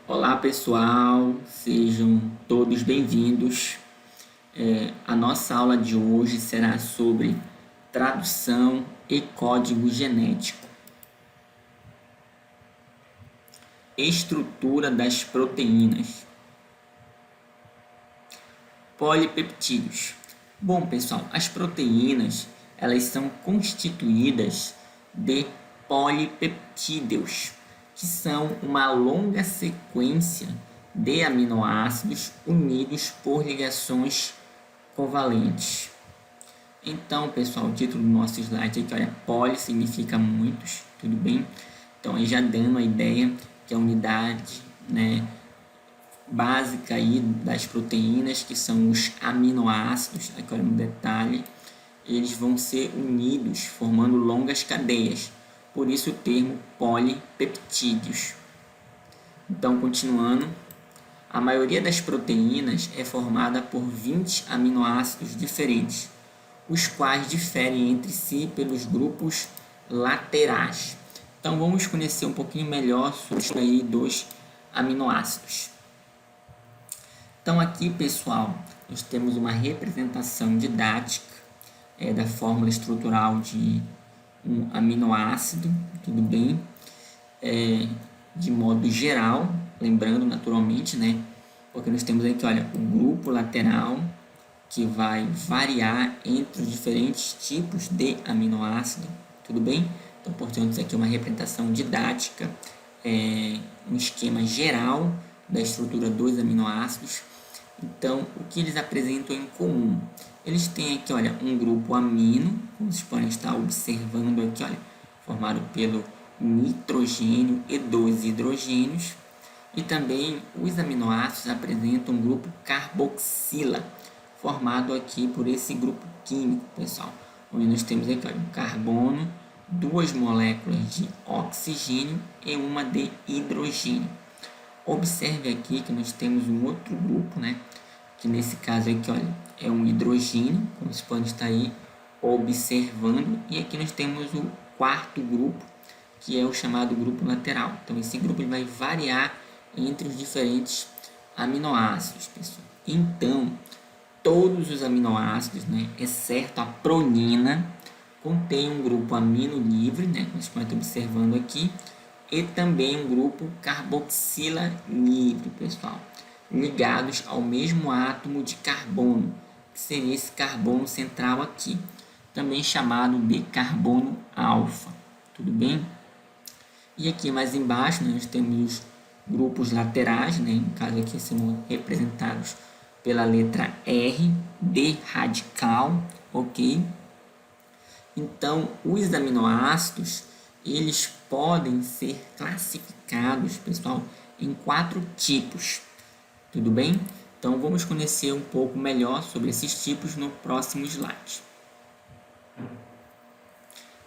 Olá pessoal, sejam todos bem-vindos. A nossa aula de hoje será sobre tradução e código genético. Estrutura das proteínas. Polipeptídeos. Bom pessoal, as proteínas elas são constituídas de polipeptídeos, que são uma longa sequência de aminoácidos unidos por ligações covalentes. Então, pessoal, o título do nosso slide aqui, olha, poli significa muitos, tudo bem? Então, aí já dando a ideia que a unidade, básica aí das proteínas, que são os aminoácidos, aqui olha no detalhe, eles vão ser unidos formando longas cadeias. Por isso o termo polipeptídeos. Então, continuando, a maioria das proteínas é formada por 20 aminoácidos diferentes, os quais diferem entre si pelos grupos laterais. Então, vamos conhecer um pouquinho melhor sobre isso aí dos aminoácidos. Então, aqui, pessoal, nós temos uma representação didática da fórmula estrutural de um aminoácido, tudo bem? De modo geral, lembrando naturalmente, porque nós temos aqui, olha, o grupo lateral, que vai variar entre os diferentes tipos de aminoácido, tudo bem? Então, portanto, isso aqui é uma representação didática, um esquema geral da estrutura dos aminoácidos. Então, o que eles apresentam em comum? Eles têm aqui, olha, um grupo amino, como vocês podem estar observando aqui, olha, formado pelo nitrogênio e 2 hidrogênios. E também os aminoácidos apresentam um grupo carboxila, formado aqui por esse grupo químico, pessoal. Onde nós temos aqui, olha, um carbono, 2 moléculas de oxigênio e uma de hidrogênio. Observe aqui que nós temos um outro grupo, que nesse caso aqui, olha, é um hidrogênio, como vocês podem estar aí observando. E aqui nós temos o quarto grupo, que é o chamado grupo lateral. Então, esse grupo ele vai variar entre os diferentes aminoácidos, pessoal. Então, todos os aminoácidos, exceto a pronina, contém um grupo amino livre, como vocês podem estar observando aqui, e também um grupo carboxila livre, pessoal, ligados ao mesmo átomo de carbono, que seria esse carbono central aqui, também chamado de carbono alfa, tudo bem? E aqui mais embaixo nós temos os grupos laterais, no caso aqui são representados pela letra R de radical, ok? Então, os aminoácidos, eles podem ser classificados, pessoal, em 4 tipos, tudo bem? Então, vamos conhecer um pouco melhor sobre esses tipos no próximo slide.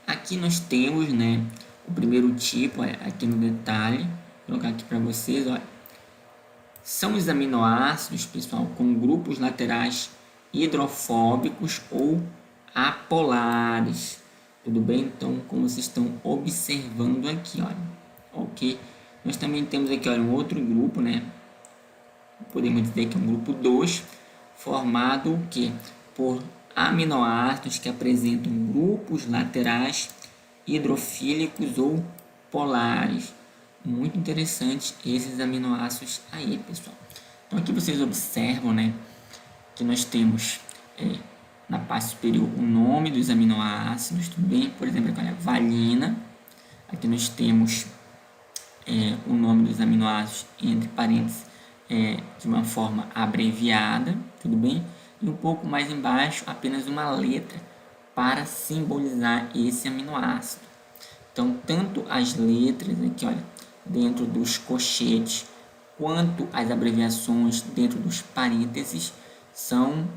Aqui nós temos, o primeiro tipo, aqui no detalhe, vou colocar aqui para vocês, olha. São os aminoácidos, pessoal, com grupos laterais hidrofóbicos ou apolares. Tudo bem? Então, como vocês estão observando aqui, olha. Ok? Nós também temos aqui, olha, um outro grupo, Podemos dizer que é um grupo 2, formado o quê? Por aminoácidos que apresentam grupos laterais hidrofílicos ou polares. Muito interessante esses aminoácidos aí, pessoal. Então, aqui vocês observam, que nós temos na parte superior o nome dos aminoácidos, tudo bem? Por exemplo, aqui, olha, valina. Aqui nós temos o nome dos aminoácidos entre parênteses de uma forma abreviada, tudo bem? E um pouco mais embaixo, apenas uma letra para simbolizar esse aminoácido. Então, tanto as letras aqui, olha, dentro dos colchetes, quanto as abreviações dentro dos parênteses são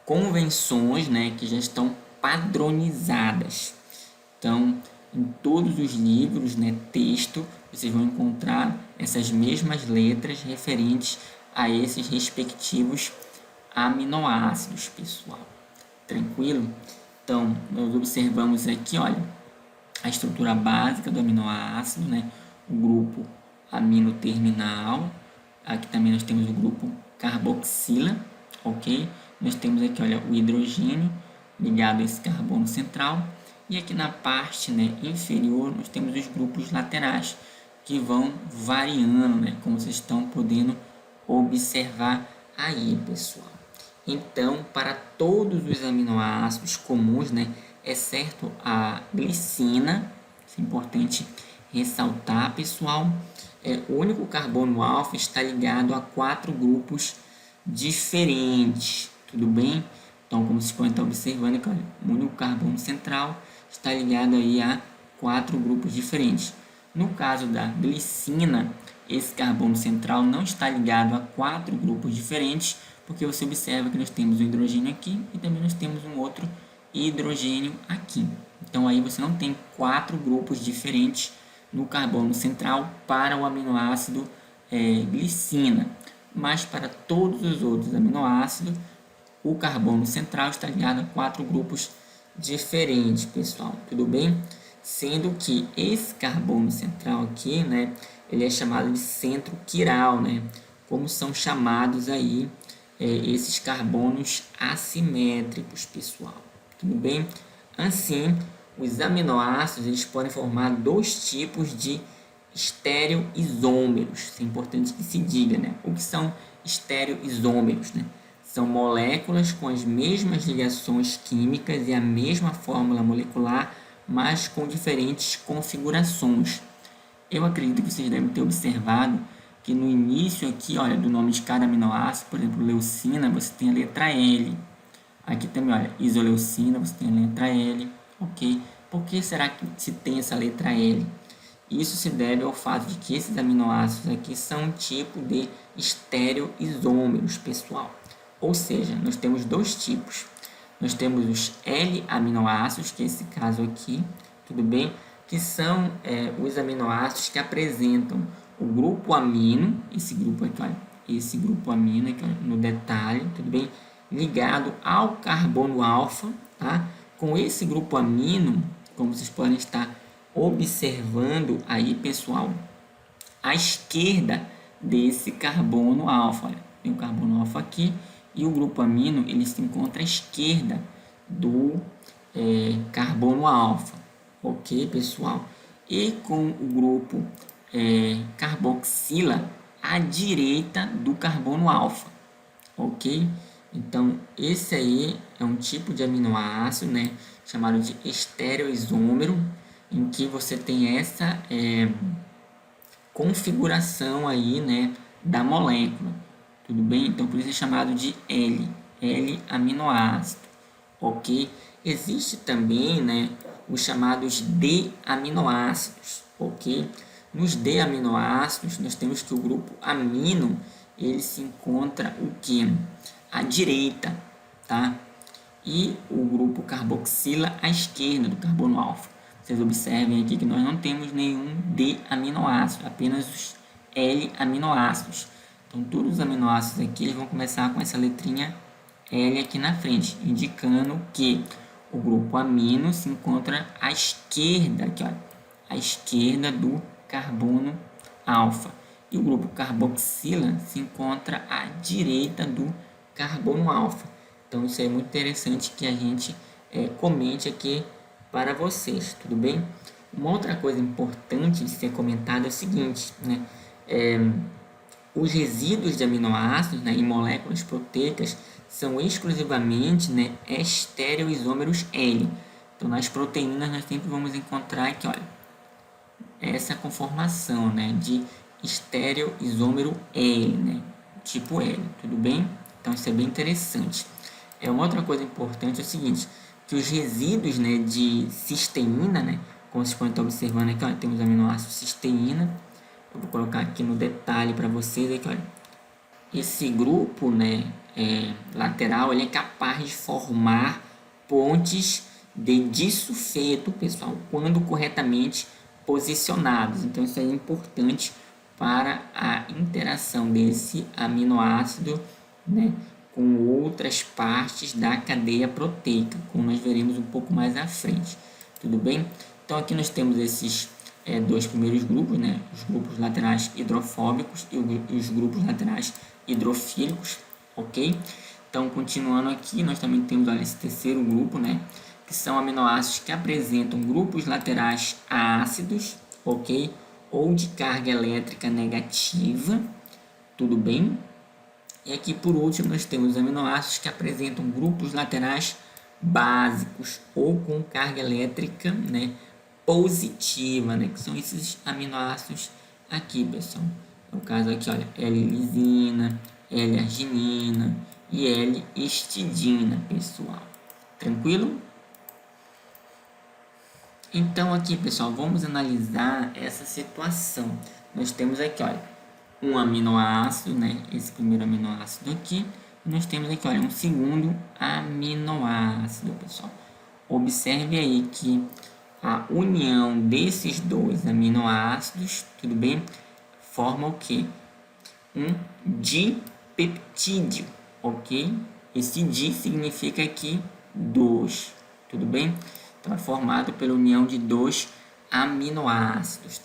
convenções, que já estão padronizadas. Então, em todos os livros, texto, vocês vão encontrar essas mesmas letras referentes a esses respectivos aminoácidos, pessoal. Tranquilo? Então, nós observamos aqui, olha, a estrutura básica do aminoácido, o grupo amino terminal. Aqui também nós temos o grupo carboxila, ok? Nós temos aqui, olha, o hidrogênio ligado a esse carbono central. E aqui na parte, né, inferior nós temos os grupos laterais, que vão variando, né, como vocês estão podendo observar aí, pessoal. Então, para todos os aminoácidos comuns, né, exceto a glicina, isso é importante ressaltar, pessoal, o único carbono alfa está ligado a 4 grupos diferentes, tudo bem? Então, como vocês podem estar observando, olha, o único carbono central está ligado aí a 4 grupos diferentes. No caso da glicina, esse carbono central não está ligado a 4 grupos diferentes, porque você observa que nós temos um hidrogênio aqui e também nós temos um outro hidrogênio aqui. Então aí você não tem 4 grupos diferentes no carbono central para o aminoácido glicina, mas para todos os outros aminoácidos o carbono central está ligado a 4 grupos diferentes, pessoal, tudo bem? Sendo que esse carbono central aqui, né, ele é chamado de centro quiral, né, como são chamados aí esses carbonos assimétricos, pessoal, tudo bem? Assim, os aminoácidos eles podem formar 2 tipos de estereoisômeros. Isso é importante que se diga, né? O que são estereoisômeros, né? São moléculas com as mesmas ligações químicas e a mesma fórmula molecular, mas com diferentes configurações. Eu acredito que vocês devem ter observado que no início aqui, olha, do nome de cada aminoácido, por exemplo, leucina, você tem a letra L. Aqui também, olha, isoleucina, você tem a letra L, ok? Por que será que se tem essa letra L? Isso se deve ao fato de que esses aminoácidos aqui são um tipo de estereoisômeros, pessoal. Ou seja, nós temos 2 tipos. Nós temos os L-aminoácidos, que é esse caso aqui, tudo bem? Que são os aminoácidos que apresentam o grupo amino, esse grupo aqui, olha, esse grupo amino aqui, olha, no detalhe, tudo bem? Ligado ao carbono alfa, tá? Com esse grupo amino, como vocês podem estar observando aí, pessoal, à esquerda desse carbono alfa, olha, tem o carbono alfa aqui e o grupo amino ele se encontra à esquerda do carbono alfa, ok, pessoal? E com o grupo carboxila à direita do carbono alfa, ok? Então, esse aí é um tipo de aminoácido, né, chamado de estereoisômero, em que você tem essa configuração aí, né, da molécula, tudo bem? Então, por isso é chamado de L-aminoácido, ok? Existe também, né, os chamados D-aminoácidos, ok? Nos D-aminoácidos, nós temos que o grupo amino, ele se encontra o quê? À direita, tá? E o grupo carboxila à esquerda do carbono alfa. Vocês observem aqui que nós não temos nenhum D-aminoácido, apenas os L-aminoácidos. Então, todos os aminoácidos aqui eles vão começar com essa letrinha L aqui na frente, indicando que o grupo amino se encontra à esquerda, aqui, olha, à esquerda do carbono alfa. E o grupo carboxila se encontra à direita do carbono alfa. Então, isso é muito interessante que a gente comente aqui para vocês, tudo bem? Uma outra coisa importante de ser comentada é o seguinte, né? Os resíduos de aminoácidos, né, em moléculas proteicas são exclusivamente, né, estereoisômeros L. Então, nas proteínas, nós sempre vamos encontrar aqui, olha, essa conformação, né, de estereoisômero L, né, tipo L, tudo bem? Então, isso é bem interessante. Uma outra coisa importante é o seguinte, que os resíduos, né, de cisteína, né, como vocês podem estar observando aqui, olha, temos o aminoácido cisteína. Eu vou colocar aqui no detalhe para vocês aqui, olha. Esse grupo, né, lateral, ele é capaz de formar pontes de disulfeto, pessoal, quando corretamente posicionados. Então, isso é importante para a interação desse aminoácido, né, com outras partes da cadeia proteica, como nós veremos um pouco mais à frente. Tudo bem? Então, aqui nós temos esses dois primeiros grupos, né? Os grupos laterais hidrofóbicos e os grupos laterais hidrofílicos, ok? Então, continuando aqui, nós também temos, olha, esse terceiro grupo, né? Que são aminoácidos que apresentam grupos laterais ácidos, ok? Ou de carga elétrica negativa, tudo bem? E aqui, por último, nós temos aminoácidos que apresentam grupos laterais básicos ou com carga elétrica, né, positiva, né, que são esses aminoácidos aqui, pessoal. No caso aqui, olha, L-lisina, L-arginina e L-histidina, pessoal. Tranquilo? Então aqui, pessoal, vamos analisar essa situação. Nós temos aqui, olha, um aminoácido, né? Esse primeiro aminoácido aqui. E nós temos aqui, olha, um segundo aminoácido, pessoal. Observe aí que a união desses dois aminoácidos, tudo bem? Forma o quê? Um dipeptídeo, ok? Esse di significa aqui 2, tudo bem? Então, é formado pela união de dois aminoácidos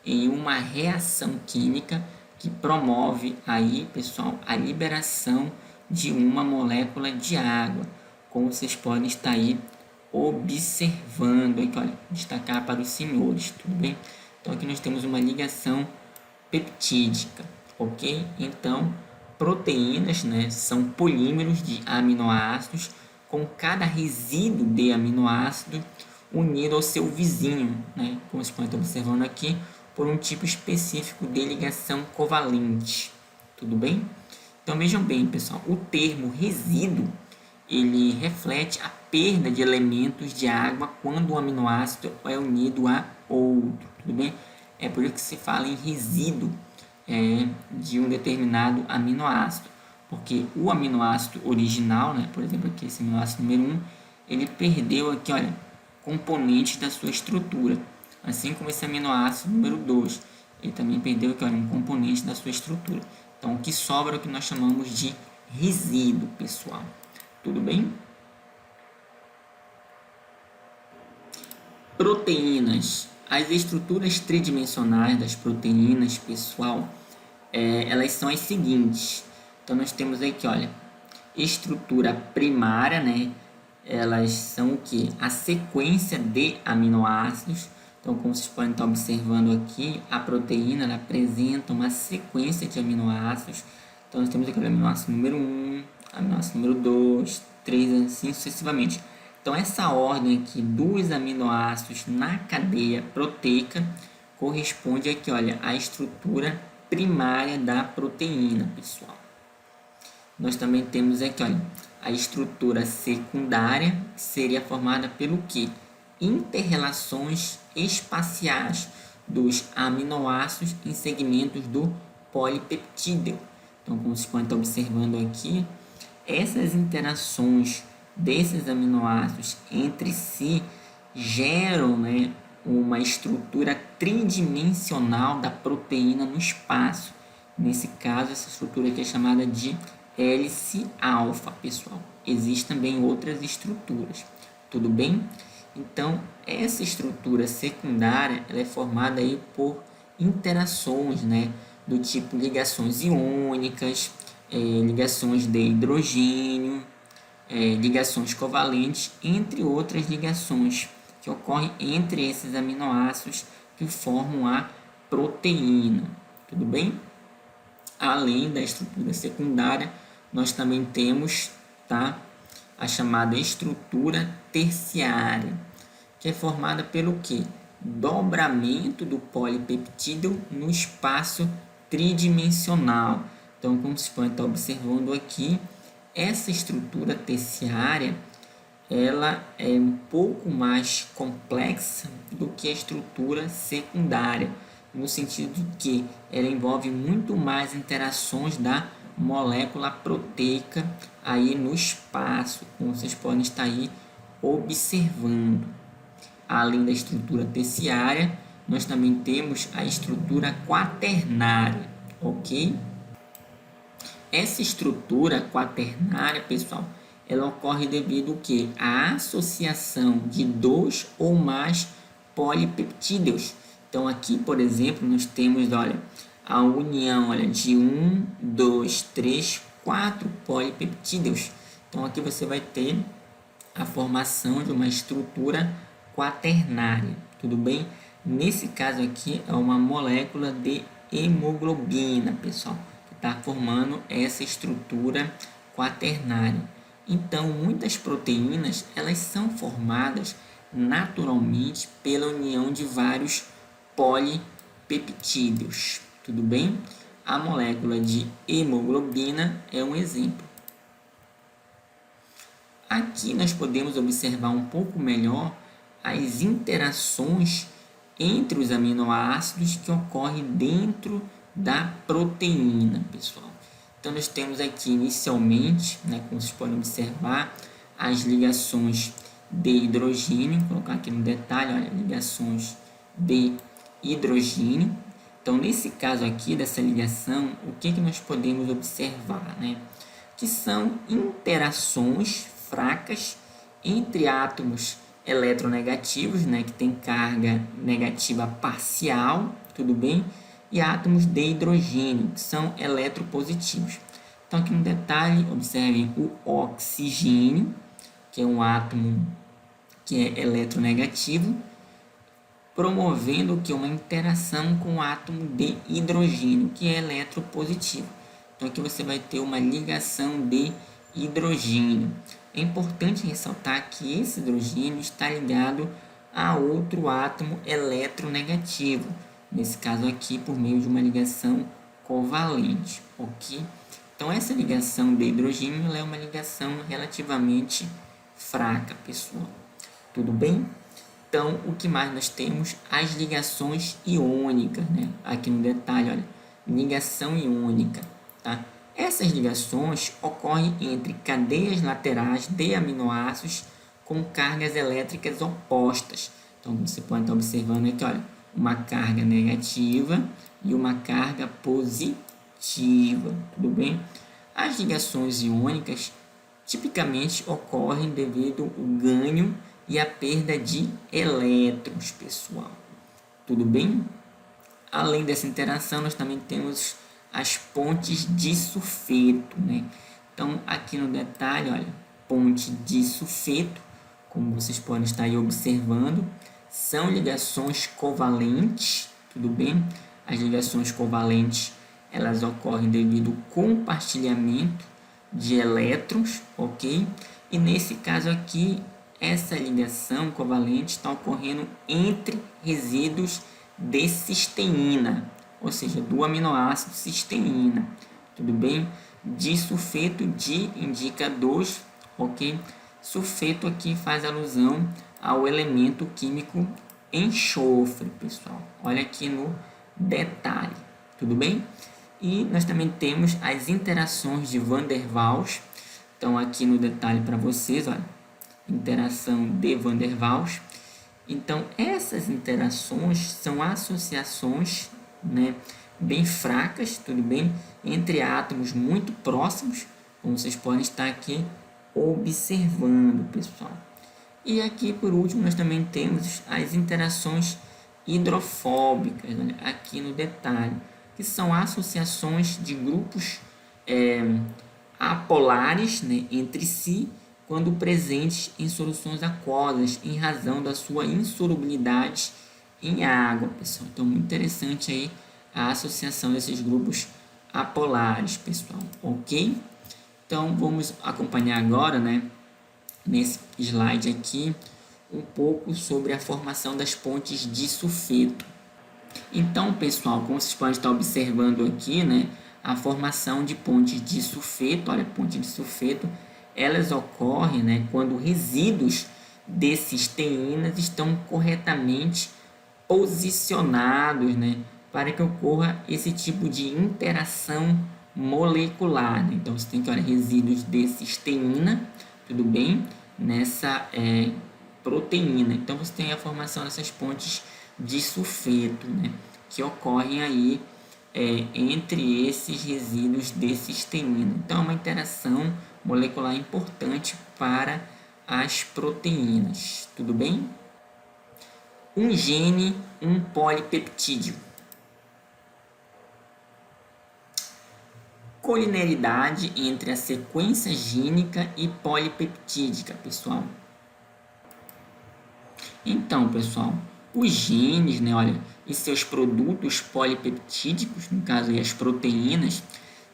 em uma reação química que promove aí, pessoal, a liberação de uma molécula de água, como vocês podem estar aí observando. Aqui, olha, destacar para os senhores, tudo bem? Então, aqui nós temos uma ligação peptídica, ok? Então, proteínas, né, são polímeros de aminoácidos com cada resíduo de aminoácido unido ao seu vizinho, né, como vocês podem estar observando aqui, por um tipo específico de ligação covalente, tudo bem? Então vejam bem, pessoal, o termo resíduo, ele reflete a perda de elementos de água quando o aminoácido é unido a outro, tudo bem? É por isso que se fala em resíduo de um determinado aminoácido, porque o aminoácido original, né, por exemplo, aqui esse aminoácido número 1, ele perdeu aqui, olha, componentes da sua estrutura, assim como esse aminoácido número 2, ele também perdeu aqui, olha, um componente da sua estrutura. Então, o que sobra é o que nós chamamos de resíduo, pessoal. Tudo bem? Proteínas. As estruturas tridimensionais das proteínas, pessoal, elas são as seguintes. Então, nós temos aqui, olha, estrutura primária, né? Elas são o que? A sequência de aminoácidos. Então, como vocês podem estar observando aqui, a proteína ela apresenta uma sequência de aminoácidos. Então, nós temos aqui o aminoácido número 1, aminoácido número 2, 3, assim sucessivamente. Então, essa ordem aqui dos aminoácidos na cadeia proteica corresponde aqui, olha, à estrutura primária da proteína, pessoal. Nós também temos aqui, olha, a estrutura secundária, que seria formada pelo quê? Interrelações espaciais dos aminoácidos em segmentos do polipeptídeo. Então, como vocês podem estar observando aqui, essas interações desses aminoácidos entre si geram, né, uma estrutura tridimensional da proteína no espaço. Nesse caso, essa estrutura aqui é chamada de hélice alfa, pessoal. Existem também outras estruturas, tudo bem? Então, essa estrutura secundária ela é formada aí por interações, né, do tipo ligações iônicas, ligações de hidrogênio, ligações covalentes, entre outras ligações que ocorrem entre esses aminoácidos que formam a proteína, tudo bem? Além da estrutura secundária, nós também temos, tá, a chamada estrutura terciária, que é formada pelo quê? Dobramento do polipeptídeo no espaço tridimensional. Então, como vocês podem estar observando aqui, essa estrutura terciária ela é um pouco mais complexa do que a estrutura secundária, no sentido de que ela envolve muito mais interações da molécula proteica aí no espaço, como vocês podem estar aí observando. Além da estrutura terciária, nós também temos a estrutura quaternária, ok? Essa estrutura quaternária, pessoal, ela ocorre devido ao quê? À associação de dois ou mais polipeptídeos Então, aqui, por exemplo, nós temos, olha, a união, olha, de 1, 2, 3, 4 polipeptídeos. Então, aqui você vai ter a formação de uma estrutura quaternária, tudo bem? Nesse caso aqui, é uma molécula de hemoglobina, pessoal, que está formando essa estrutura quaternária. Então, muitas proteínas, elas são formadas naturalmente pela união de vários polipeptídeos, tudo bem? A molécula de hemoglobina é um exemplo. Aqui nós podemos observar um pouco melhor as interações entre os aminoácidos que ocorrem dentro da proteína, pessoal. Então, nós temos aqui inicialmente, né, como vocês podem observar, as ligações de hidrogênio. Vou colocar aqui no detalhe, olha, ligações de hidrogênio. Então, nesse caso aqui dessa ligação, o que nós podemos observar, né? Que são interações fracas entre átomos eletronegativos, né, que tem carga negativa parcial, tudo bem? E átomos de hidrogênio, que são eletropositivos. Então, aqui no detalhe, observem o oxigênio, que é um átomo que é eletronegativo, promovendo que uma interação com o átomo de hidrogênio, que é eletropositivo. Então, aqui você vai ter uma ligação de hidrogênio. É importante ressaltar que esse hidrogênio está ligado a outro átomo eletronegativo, nesse caso aqui por meio de uma ligação covalente, ok? Então, essa ligação de hidrogênio é uma ligação relativamente fraca, pessoal. Tudo bem? Então, o que mais nós temos? As ligações iônicas, né? Aqui no detalhe, olha, ligação iônica, tá? Essas ligações ocorrem entre cadeias laterais de aminoácidos com cargas elétricas opostas. Então, você pode estar observando aqui, olha, uma carga negativa e uma carga positiva, tudo bem? As ligações iônicas tipicamente ocorrem devido ao ganho e a perda de elétrons, pessoal. Tudo bem? Além dessa interação, nós também temos as pontes de sulfeto, né? Então, aqui no detalhe, olha, ponte de sulfeto, como vocês podem estar aí observando, são ligações covalentes, tudo bem? As ligações covalentes, elas ocorrem devido ao compartilhamento de elétrons, ok? E nesse caso aqui, essa ligação covalente está ocorrendo entre resíduos de cisteína, ou seja, do aminoácido cisteína, tudo bem? Disulfeto de indica 2, ok? Sulfeto aqui faz alusão ao elemento químico enxofre, pessoal. Olha aqui no detalhe, tudo bem? E nós também temos as interações de Van der Waals. Então, aqui no detalhe para vocês, olha, interação de Van der Waals. Então, essas interações são associações, né, bem fracas, tudo bem, entre átomos muito próximos, como vocês podem estar aqui observando, pessoal. E aqui, por último, nós também temos as interações hidrofóbicas, olha, aqui no detalhe, que são associações de grupos apolares, né, entre si, quando presentes em soluções aquosas, em razão da sua insolubilidade em água, pessoal. Então, muito interessante aí a associação desses grupos apolares, pessoal, ok? Então, vamos acompanhar agora, né, nesse slide aqui, um pouco sobre a formação das pontes de sulfeto. Então, pessoal, como vocês podem estar observando aqui, né, a formação de pontes de sulfeto, olha, ponte de sulfeto, elas ocorrem, né, quando resíduos de cisteínas estão corretamente posicionados, né, para que ocorra esse tipo de interação molecular, né? Então, você tem que, olha, resíduos de cisteína, tudo bem? Nessa proteína. Então, você tem a formação dessas pontes de sulfeto, né, que ocorrem aí entre esses resíduos de cisteína. Então, é uma interação molecular importante para as proteínas, tudo bem? Um gene, um polipeptídeo. Colinearidade entre a sequência gênica e polipeptídica, pessoal. Então, pessoal, os genes, né, olha, e seus produtos polipeptídicos, no caso aí as proteínas,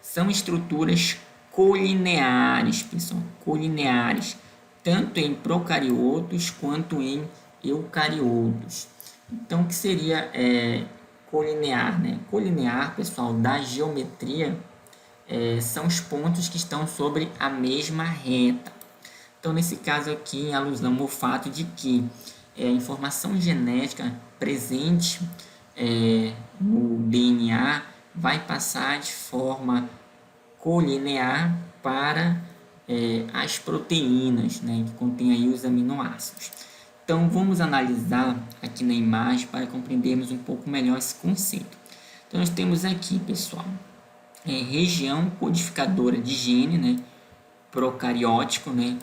são estruturas colineares, pessoal, colineares, tanto em procariotos quanto em eucariotos. Então, o que seria colinear, né? Colinear, pessoal, da geometria, são os pontos que estão sobre a mesma reta. Então, nesse caso aqui, em alusão ao fato de que a informação genética presente no DNA vai passar de forma colinear para as proteínas, né, que contém aí os aminoácidos. Então, vamos analisar aqui na imagem para compreendermos um pouco melhor esse conceito. Então, nós temos aqui, pessoal, região codificadora de gene, né, procariótico, né,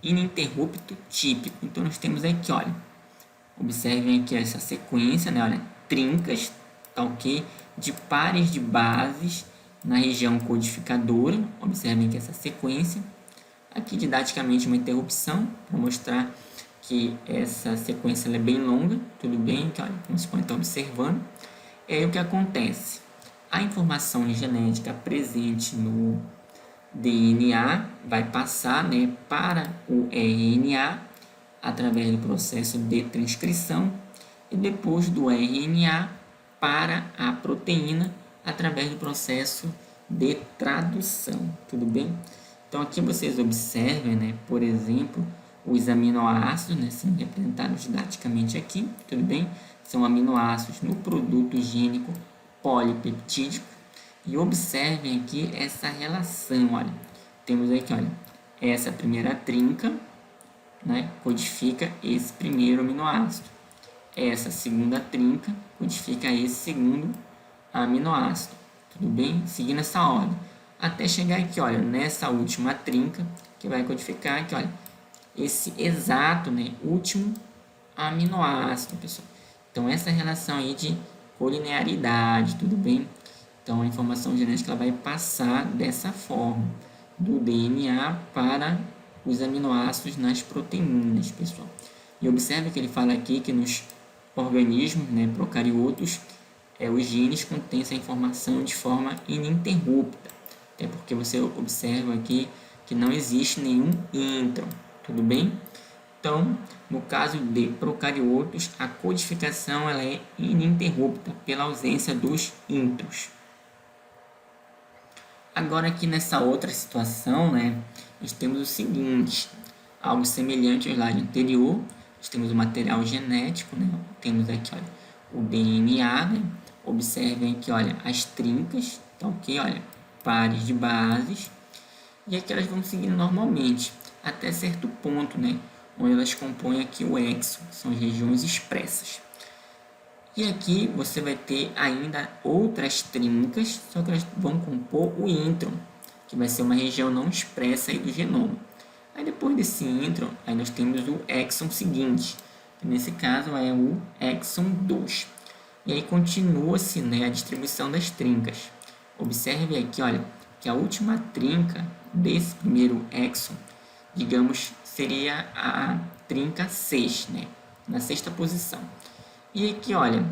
ininterrupto típico. Então, nós temos aqui, olha, observem aqui essa sequência, né, olha, trincas, tá ok? De pares de bases na região codificadora. Observem que essa sequência. Aqui, didaticamente, uma interrupção para mostrar que essa sequência é bem longa, tudo bem? Que, olha, como vocês podem estar observando. E aí, o que acontece? A informação genética presente no DNA vai passar, né, para o RNA através do processo de transcrição e depois do RNA para a proteína através do processo de tradução, tudo bem? Então aqui vocês observem, né, por exemplo, os aminoácidos, né, são representados didaticamente aqui, tudo bem? São aminoácidos no produto gênico polipeptídico. E observem aqui essa relação, olha. Temos aqui, olha, essa primeira trinca, né, codifica esse primeiro aminoácido. Essa segunda trinca codifica esse segundo aminoácido. Tudo bem? Seguindo essa ordem. Até chegar aqui, olha, nessa última trinca, que vai codificar aqui, olha, esse exato, né, último aminoácido, pessoal. Então, essa relação aí de colinearidade, tudo bem? Então, a informação genética ela vai passar dessa forma, do DNA para os aminoácidos nas proteínas, pessoal. E observe que ele fala aqui que nos organismos, né, procariotos, os genes contêm essa informação de forma ininterrupta. Até porque você observa aqui que não existe nenhum intron, tudo bem? Então, no caso de procariotos, a codificação ela é ininterrupta pela ausência dos introns. Agora aqui nessa outra situação, né, nós temos o seguinte, algo semelhante ao slide anterior, nós temos o material genético, né, temos aqui, olha, o DNA, né, observem aqui, olha, as trincas, tá ok, olha, pares de bases, e aqui elas vão seguindo normalmente, até certo ponto, né, onde elas compõem aqui o exon, que são as regiões expressas. E aqui você vai ter ainda outras trincas, só que elas vão compor o intron, que vai ser uma região não expressa aí do genoma. Aí depois desse intron, aí nós temos o exon seguinte, que nesse caso é o exon 2. E aí continua-se, né, a distribuição das trincas. Observe aqui, olha, que a última trinca desse primeiro exon, digamos, seria a trinca 6, né, na sexta posição. E aqui, olha,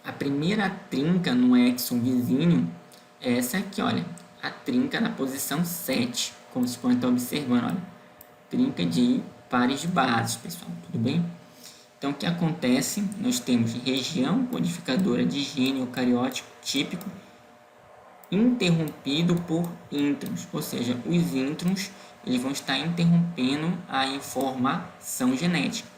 a primeira trinca no exon vizinho é essa aqui, olha, a trinca na posição 7, como vocês podem estar observando, olha, trinca de pares de bases, pessoal, tudo bem? Então, o que acontece? Nós temos região codificadora de gene eucariótico típico interrompido por introns, ou seja, os introns eles vão estar interrompendo a informação genética,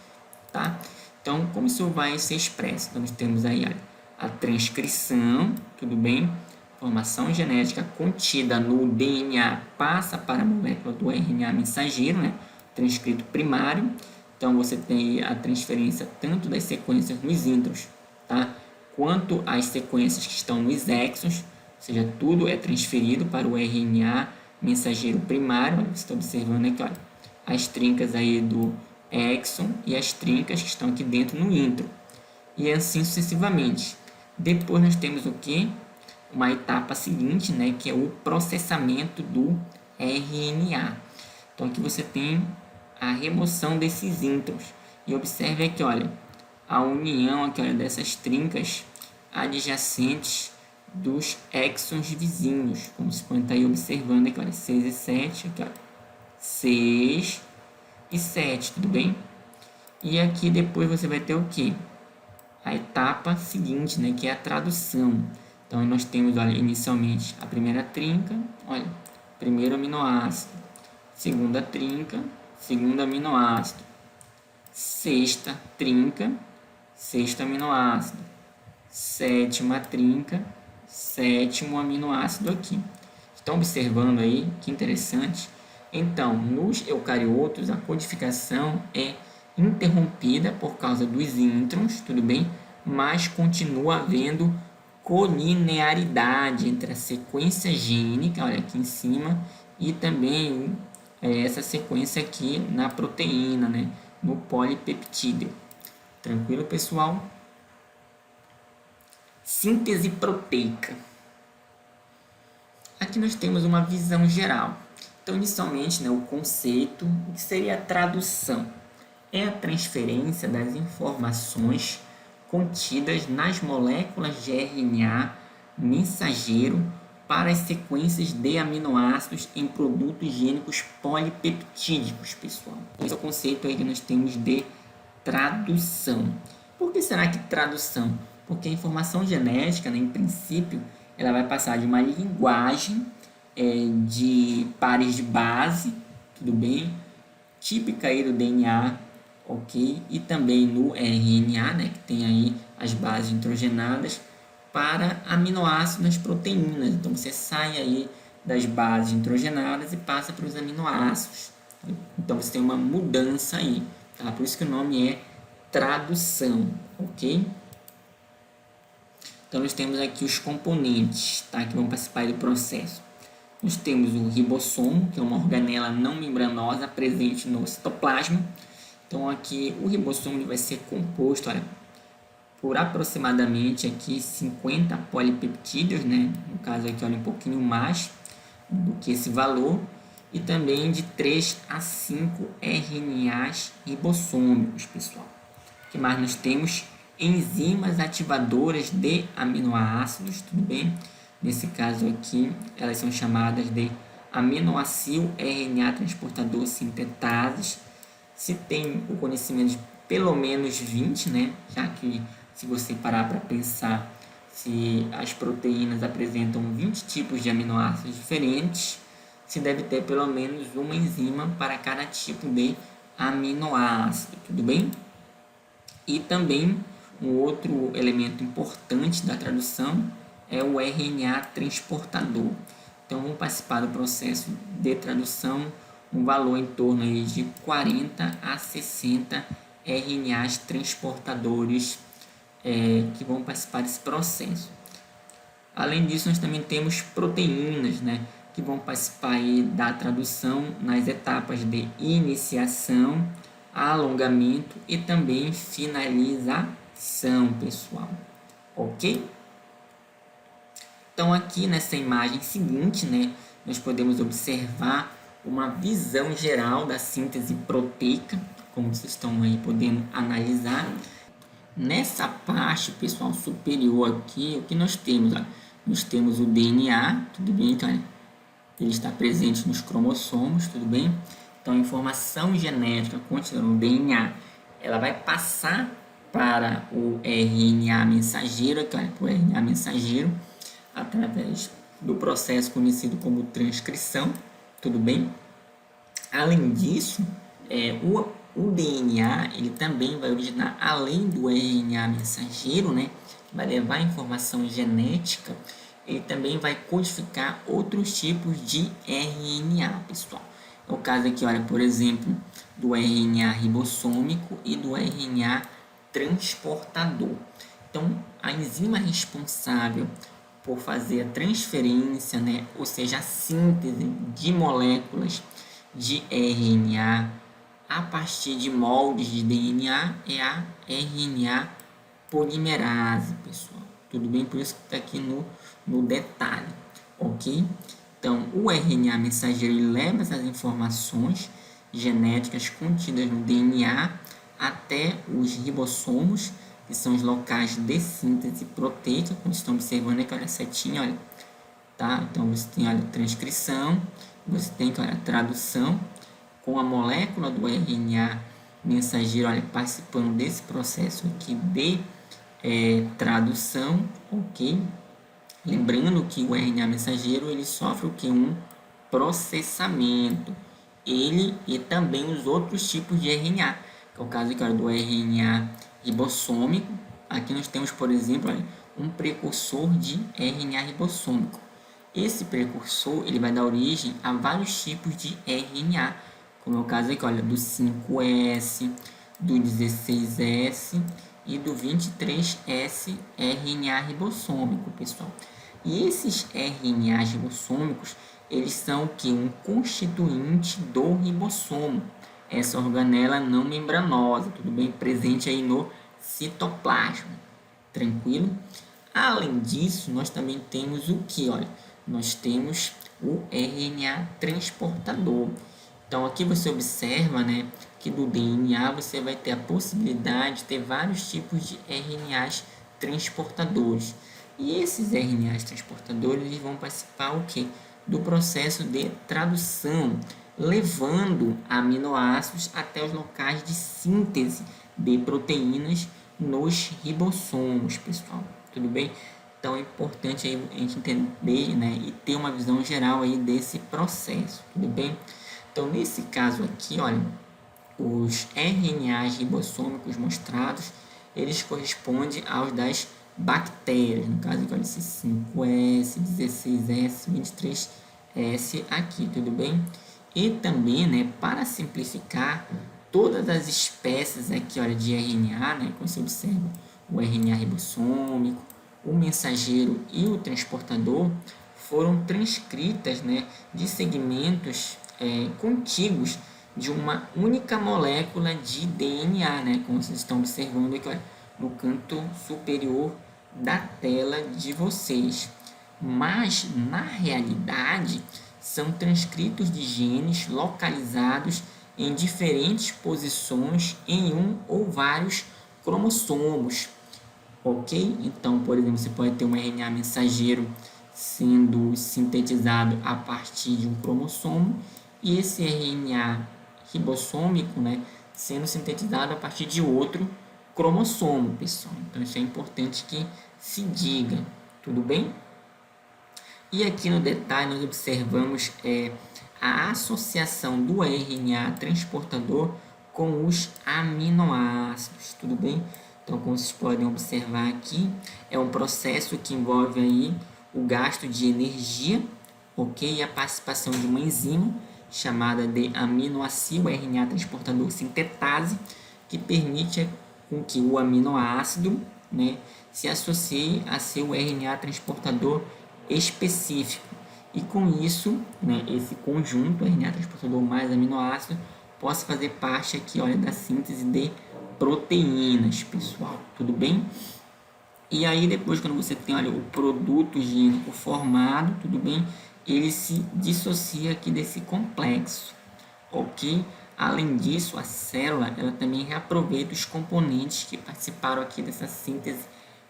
tá? Então, como isso vai ser expresso? Então, nós temos aí, olha, a transcrição, tudo bem? Informação genética contida no DNA passa para a molécula do RNA mensageiro, né? Transcrito primário. Então, você tem a transferência tanto das sequências nos introns, tá? Quanto as sequências que estão nos exons, ou seja, tudo é transferido para o RNA mensageiro primário. Olha, você está observando aqui, olha, as trincas aí do exon e as trincas que estão aqui dentro no intron. e assim sucessivamente. Depois nós temos o que? Uma etapa seguinte, né, que é o processamento do RNA. Então aqui você tem a remoção desses introns. E observe aqui, olha, a união aqui, olha, dessas trincas adjacentes dos exons vizinhos. Como você pode estar aí observando aqui, olha, 6 e 7, aqui, olha, 6 e 7, tudo bem? E aqui depois você vai ter o que? A etapa seguinte, né, que é a tradução. Então nós temos, olha, inicialmente a primeira trinca, olha, primeiro aminoácido, segunda trinca, segundo aminoácido, sexta trinca, sexto aminoácido, sétima trinca, sétimo aminoácido aqui. Estão observando aí que interessante? Então, nos eucariotos, a codificação é interrompida por causa dos introns, tudo bem? Mas continua havendo colinearidade entre a sequência gênica, olha aqui em cima, e também essa sequência aqui na proteína, né? No polipeptídeo. Tranquilo, pessoal? Síntese proteica. Aqui nós temos uma visão geral. Então, inicialmente, né, o conceito, o que seria a tradução? É a transferência das informações contidas nas moléculas de RNA mensageiro para as sequências de aminoácidos em produtos gênicos polipeptídicos, pessoal. Esse é o conceito aí que nós temos de tradução. Por que será que tradução? Porque a informação genética, né, em princípio, ela vai passar de uma linguagem de pares de base, tudo bem? Típica aí do DNA, ok? E também no RNA, né, que tem aí as bases nitrogenadas, para aminoácidos nas proteínas. Então você sai aí das bases nitrogenadas e passa para os aminoácidos. Então você tem uma mudança aí, tá? Por isso que o nome é tradução, ok? Então nós temos aqui os componentes, tá, que vão participar do processo. Nós temos o ribossomo, que é uma organela não membranosa presente no citoplasma. Então aqui o ribossomo vai ser composto, olha, por aproximadamente aqui 50 polipeptídeos, né? No caso aqui, olha, um pouquinho mais do que esse valor, e também de 3 a 5 RNAs ribossômicos, pessoal. O que mais nós temos? Enzimas ativadoras de aminoácidos, tudo bem? Nesse caso aqui, elas são chamadas de aminoácido RNA transportador sintetases. Se tem o conhecimento de pelo menos 20, né? Já que se você parar para pensar, se as proteínas apresentam 20 tipos de aminoácidos diferentes, se deve ter pelo menos uma enzima para cada tipo de aminoácido, tudo bem? E também um outro elemento importante da tradução é o RNA transportador. Então, vamos participar do processo de tradução um valor em torno aí de 40 a 60 RNAs transportadores que vão participar desse processo. Além disso, nós também temos proteínas, né, que vão participar aí da tradução nas etapas de iniciação, alongamento e também finalização, pessoal. Ok? Então, aqui nessa imagem seguinte, né, nós podemos observar uma visão geral da síntese proteica, como vocês estão aí podendo analisar. Nessa parte, pessoal, superior aqui, o que nós temos? Ó? Nós temos o DNA, tudo bem? Então, ele está presente nos cromossomos, tudo bem? Então, a informação genética contida no DNA, ela vai passar para o RNA mensageiro, aqui, olha, o RNA mensageiro, através do processo conhecido como transcrição, tudo bem? Além disso, o DNA ele também vai originar, além do RNA mensageiro, né, vai levar informação genética, ele também vai codificar outros tipos de RNA, pessoal. É o caso aqui, olha, por exemplo, do RNA ribossômico e do RNA transportador. Então, a enzima responsável por fazer a transferência, né, ou seja, a síntese de moléculas de RNA a partir de moldes de DNA é a RNA polimerase, pessoal. Tudo bem? Por isso que está aqui no detalhe, ok? Então, o RNA mensageiro ele leva essas informações genéticas contidas no DNA até os ribossomos, que são os locais de síntese proteica, como estão observando aqui, olha a setinha, olha, tá? Então, você tem, olha, transcrição, você tem, olha, tradução, com a molécula do RNA mensageiro, olha, participando desse processo aqui de tradução, ok? Lembrando que o RNA mensageiro, ele sofre o que? Um processamento. Ele e também os outros tipos de RNA, que é o caso aqui, olha, do RNA ribossômico. Aqui nós temos, por exemplo, olha, um precursor de RNA ribossômico. Esse precursor ele vai dar origem a vários tipos de RNA, como é o caso aqui, olha, do 5S, do 16S e do 23S RNA ribossômico, pessoal. E esses RNAs ribossômicos, eles são o que? Um constituinte do ribossomo, essa organela não membranosa, tudo bem? Presente aí no citoplasma, tranquilo? Além disso, nós também temos o que? Olha, nós temos o RNA transportador. Então, aqui você observa, né, que do DNA você vai ter a possibilidade de ter vários tipos de RNAs transportadores. E esses RNAs transportadores eles vão participar o quê? Do processo de tradução, levando aminoácidos até os locais de síntese de proteínas nos ribossomos, pessoal. Tudo bem? Então é importante aí a gente entender, né, e ter uma visão geral aí desse processo, tudo bem? Então nesse caso aqui, olha, os RNAs ribossômicos mostrados, eles correspondem aos das bactérias, no caso aqui, olha, esse 5S, 16S, 23S aqui, tudo bem? E também, né, para simplificar, todas as espécies aqui, olha, de RNA, né, como você observa, o RNA ribossômico, o mensageiro e o transportador foram transcritas, né, de segmentos contíguos de uma única molécula de DNA, né, como vocês estão observando aqui, olha, no canto superior da tela de vocês. Mas, na realidade, são transcritos de genes localizados em diferentes posições em um ou vários cromossomos. Ok? Então, por exemplo, você pode ter um RNA mensageiro sendo sintetizado a partir de um cromossomo e esse RNA ribossômico, né, sendo sintetizado a partir de outro cromossomo, pessoal. Então, isso é importante que se diga. Tudo bem? E aqui no detalhe nós observamos a associação do RNA transportador com os aminoácidos, tudo bem? Então, como vocês podem observar aqui, é um processo que envolve aí o gasto de energia, ok? E a participação de uma enzima chamada de aminoácido RNA transportador sintetase, que permite com que o aminoácido, né, se associe a seu RNA transportador específico. E com isso, né, esse conjunto, RNA transportador mais aminoácido, possa fazer parte aqui, olha, da síntese de proteínas, pessoal. Tudo bem? E aí depois, quando você tem, olha, o produto gênico formado, tudo bem? Ele se dissocia aqui desse complexo, ok? Além disso, a célula, ela também reaproveita os componentes que participaram aqui dessa síntese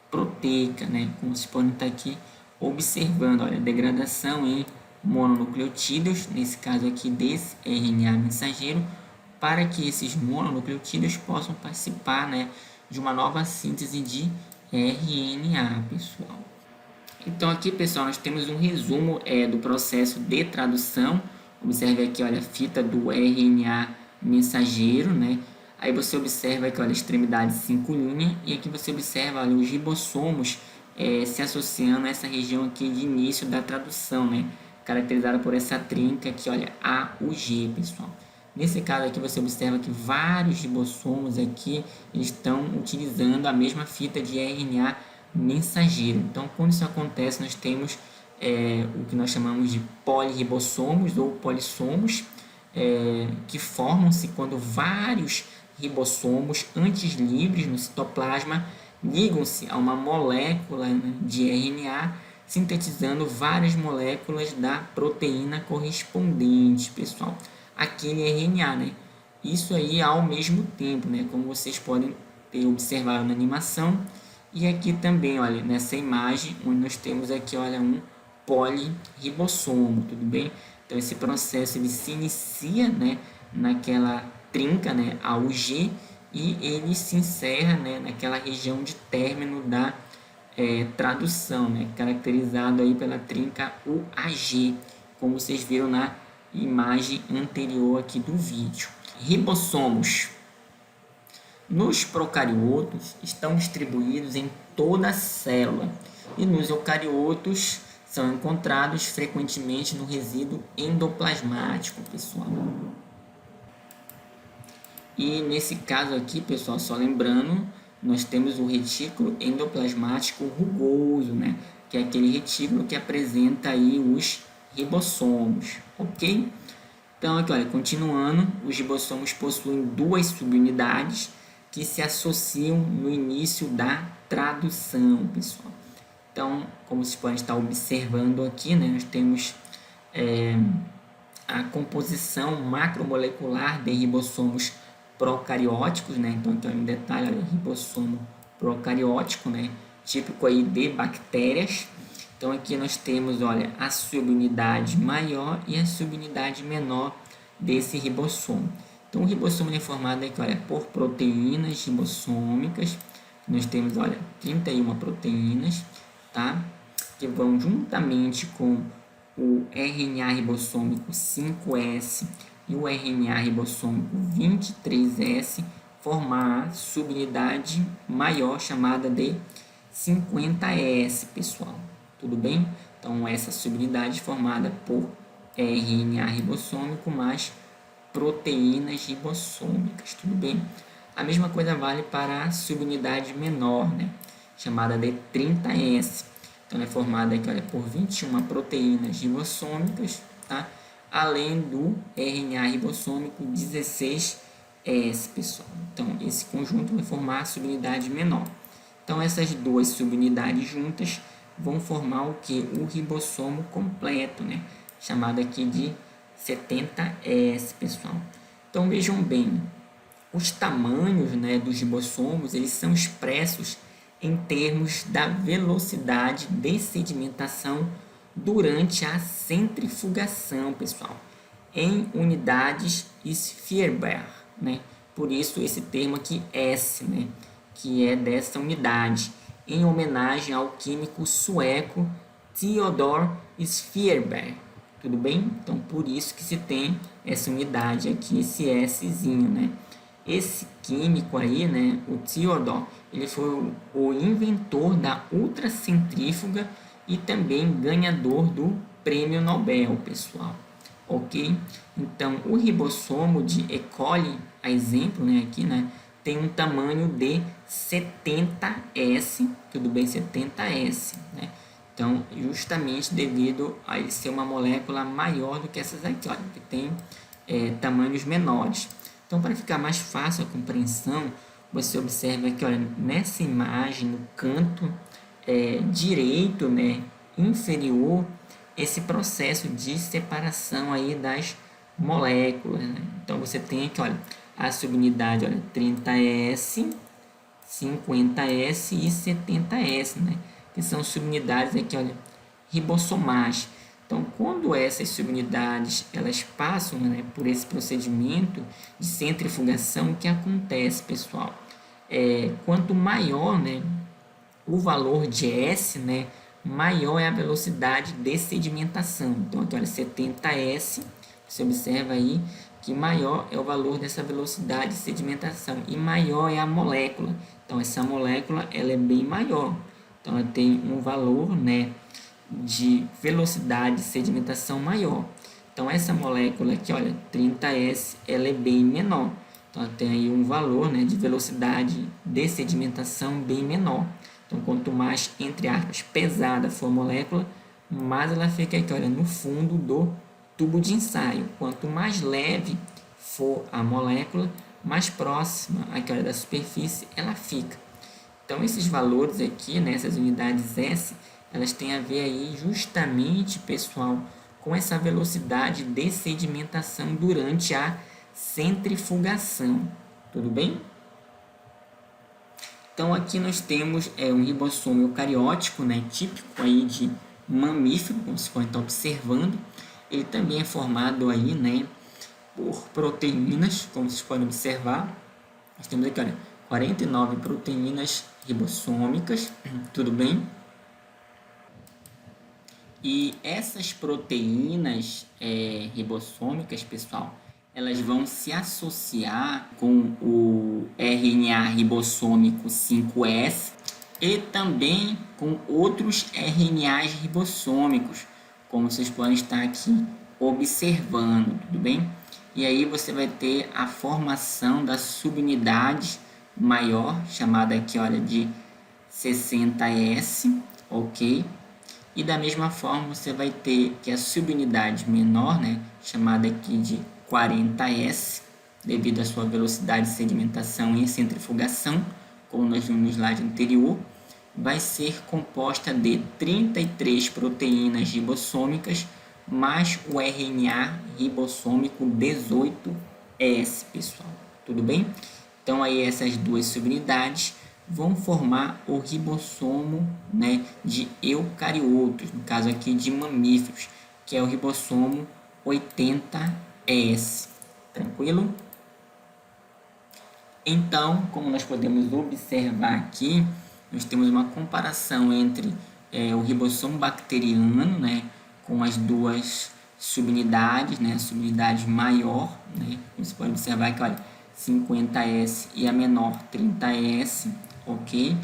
proteica, né? Como vocês podem estar aqui observando, olha, degradação em mononucleotídeos, nesse caso aqui desse RNA mensageiro, para que esses mononucleotídeos possam participar, né, de uma nova síntese de RNA, pessoal. Então aqui, pessoal, nós temos um resumo do processo de tradução. Observe aqui, olha, a fita do RNA mensageiro, né? Aí você observa aqui, olha, a extremidade 5' e aqui você observa, olha, os ribossomos se associando a essa região aqui de início da tradução, né? Caracterizada por essa trinca aqui, olha, A, U, G, pessoal. Nesse caso aqui você observa que vários ribossomos aqui estão utilizando a mesma fita de RNA mensageiro. Então, quando isso acontece, nós temos o que nós chamamos de polirribossomos ou polissomos, que formam-se quando vários ribossomos antes livres no citoplasma ligam-se a uma molécula, né, de RNA, sintetizando várias moléculas da proteína correspondente, pessoal, aquele RNA, né? Isso aí ao mesmo tempo, né? Como vocês podem ter observado na animação. E aqui também, olha, nessa imagem, onde nós temos aqui, olha, um polirribossomo, tudo bem? Então, esse processo, ele se inicia, né, naquela trinca, né, AUG, e ele se encerra, né, naquela região de término da tradução, né, caracterizado aí pela trinca UAG, como vocês viram na imagem anterior aqui do vídeo. Ribossomos nos procariotos estão distribuídos em toda a célula e nos eucariotos são encontrados frequentemente no resíduo endoplasmático, pessoal. E nesse caso aqui, pessoal, só lembrando, nós temos o retículo endoplasmático rugoso, né? Que é aquele retículo que apresenta aí os ribossomos, ok? Então, aqui, olha, continuando, os ribossomos possuem duas subunidades que se associam no início da tradução, pessoal. Então, como vocês podem estar observando aqui, né, nós temos a composição macromolecular de ribossomos procarióticos, né? Então, aqui um detalhe, olha, ribossomo procariótico, né? Típico aí de bactérias. Então, aqui nós temos, olha, a subunidade maior e a subunidade menor desse ribossomo. Então, o ribossomo é formado aqui, olha, por proteínas ribossômicas. Nós temos, olha, 31 proteínas, tá? Que vão juntamente com o RNA ribossômico 5S e o RNA ribossômico 23S formar a subunidade maior chamada de 50S, pessoal. Tudo bem? Então, essa subunidade formada por RNA ribossômico mais proteínas ribossômicas, tudo bem? A mesma coisa vale para a subunidade menor, né? Chamada de 30S. Então, é formada aqui, olha, por 21 proteínas ribossômicas, tá? Além do RNA ribossômico 16S, pessoal. Então, esse conjunto vai formar a subunidade menor. Então, essas duas subunidades juntas vão formar o que? O ribossomo completo, né? Chamado aqui de 70S, pessoal. Então, vejam bem, os tamanhos, né, dos ribossomos, eles são expressos em termos da velocidade de sedimentação durante a centrifugação, pessoal, em unidades Sphierberg, né? Por isso esse termo aqui S, né, que é dessa unidade, em homenagem ao químico sueco Theodor Sphierberg. Tudo bem? Então, por isso que se tem essa unidade aqui, esse Szinho, né? Esse químico aí, né, o Theodor, ele foi o inventor da ultracentrífuga e também ganhador do prêmio Nobel, pessoal. Ok? Então, o ribossomo de E. coli, a exemplo, né, aqui, né, tem um tamanho de 70S, tudo bem? 70S, né? Então, justamente devido a ele ser uma molécula maior do que essas aqui, olha, que tem tamanhos menores. Então, para ficar mais fácil a compreensão, você observa que, olha, nessa imagem, no canto direito, né, inferior, esse processo de separação aí das moléculas, né? Então, você tem aqui, olha, a subunidade, olha, 30S, 50S e 70S, né? Que são subunidades aqui, olha, ribossomais. Então, quando essas subunidades elas passam, né, por esse procedimento de centrifugação, o que acontece, pessoal? Quanto maior, né, o valor de S, né, maior é a velocidade de sedimentação. Então, aqui, olha, 70S, você observa aí que maior é o valor dessa velocidade de sedimentação e maior é a molécula. Então, essa molécula ela é bem maior. Então, ela tem um valor, né, de velocidade de sedimentação maior. Então, essa molécula aqui, olha, 30S, ela é bem menor. Então, ela tem aí um valor, né, de velocidade de sedimentação bem menor. Então, quanto mais, entre aspas, pesada for a molécula, mais ela fica aqui, olha, no fundo do tubo de ensaio. Quanto mais leve for a molécula, mais próxima aqui, olha, da superfície ela fica. Então, esses valores aqui, né, essas unidades S, elas têm a ver aí justamente, pessoal, com essa velocidade de sedimentação durante a centrifugação. Tudo bem? Então, aqui nós temos um ribossomo eucariótico, né, típico aí de mamífero, como vocês podem estar observando. Ele também é formado aí, né, por proteínas, como vocês podem observar. Nós temos aqui, olha, 49 proteínas ribossômicas, tudo bem? E essas proteínas ribossômicas, pessoal, elas vão se associar com o RNA ribossômico 5S e também com outros RNAs ribossômicos, como vocês podem estar aqui observando, tudo bem? E aí você vai ter a formação da subunidade maior, chamada aqui, olha, de 60S, ok? E da mesma forma você vai ter que a subunidade menor, né, chamada aqui de 40S, devido à sua velocidade de sedimentação e centrifugação, como nós vimos no slide anterior, vai ser composta de 33 proteínas ribossômicas mais o RNA ribossômico 18S, pessoal. Tudo bem? Então aí essas duas subunidades vão formar o ribossomo, né, de eucariotos, no caso aqui de mamíferos, que é o ribossomo 80S. Tranquilo? Então, como nós podemos observar aqui, nós temos uma comparação entre o ribossomo bacteriano, né, com as duas subunidades, né, a subunidade maior, né, você pode observar que, olha, 50S e a menor 30S, ok?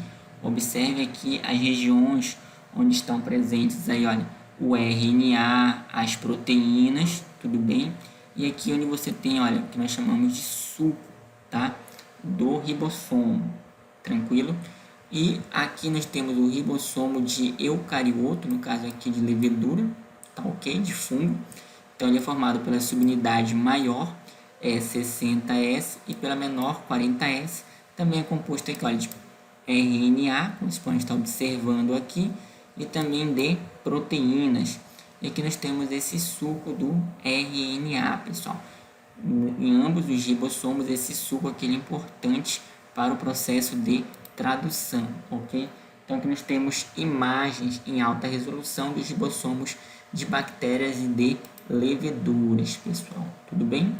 Observe aqui as regiões onde estão presentes aí, olha, o RNA, as proteínas, tudo bem? E aqui onde você tem, olha, o que nós chamamos de suco, tá? Do ribossomo, tranquilo? E aqui nós temos o ribossomo de eucarioto, no caso aqui de levedura, tá ok? De fungo. Então ele é formado pela subunidade maior, 60S, e pela menor, 40S. Também é composto aqui, olha, de RNA, como vocês podem estar observando aqui, e também de proteínas. E aqui nós temos esse suco do RNA, pessoal. Em ambos os ribossomos, esse suco aqui é importante para o processo de tradução, ok? Então aqui nós temos imagens em alta resolução dos ribossomos de bactérias e de leveduras, pessoal. Tudo bem?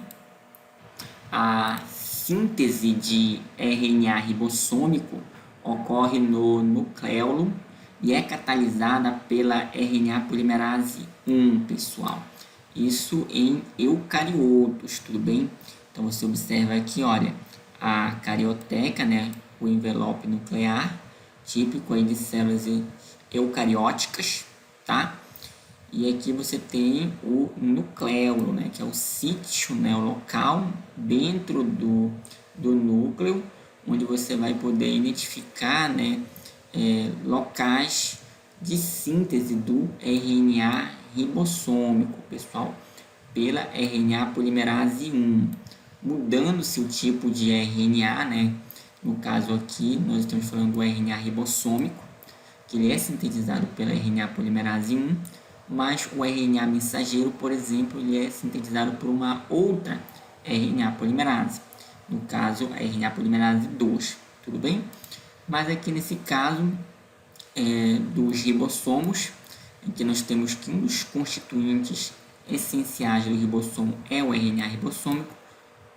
A síntese de RNA ribossômico ocorre no nucleolo e é catalisada pela RNA polimerase 1, pessoal. Isso em eucariotos, tudo bem? Então você observa aqui, olha, a carioteca, né, o envelope nuclear, típico aí de células eucarióticas, tá? E aqui você tem o nucleolo, né, que é o sítio, né, o local dentro do núcleo, onde você vai poder identificar, né, locais de síntese do RNA ribossômico, pessoal, pela RNA polimerase 1, mudando-se o tipo de RNA, né? No caso aqui, nós estamos falando do RNA ribossômico, que ele é sintetizado pela RNA polimerase 1, mas o RNA mensageiro, por exemplo, ele é sintetizado por uma outra RNA polimerase, no caso, a RNA polimerase 2, tudo bem? Mas aqui nesse caso dos ribossomos, em que nós temos que um dos constituintes essenciais do ribossomo é o RNA ribossômico,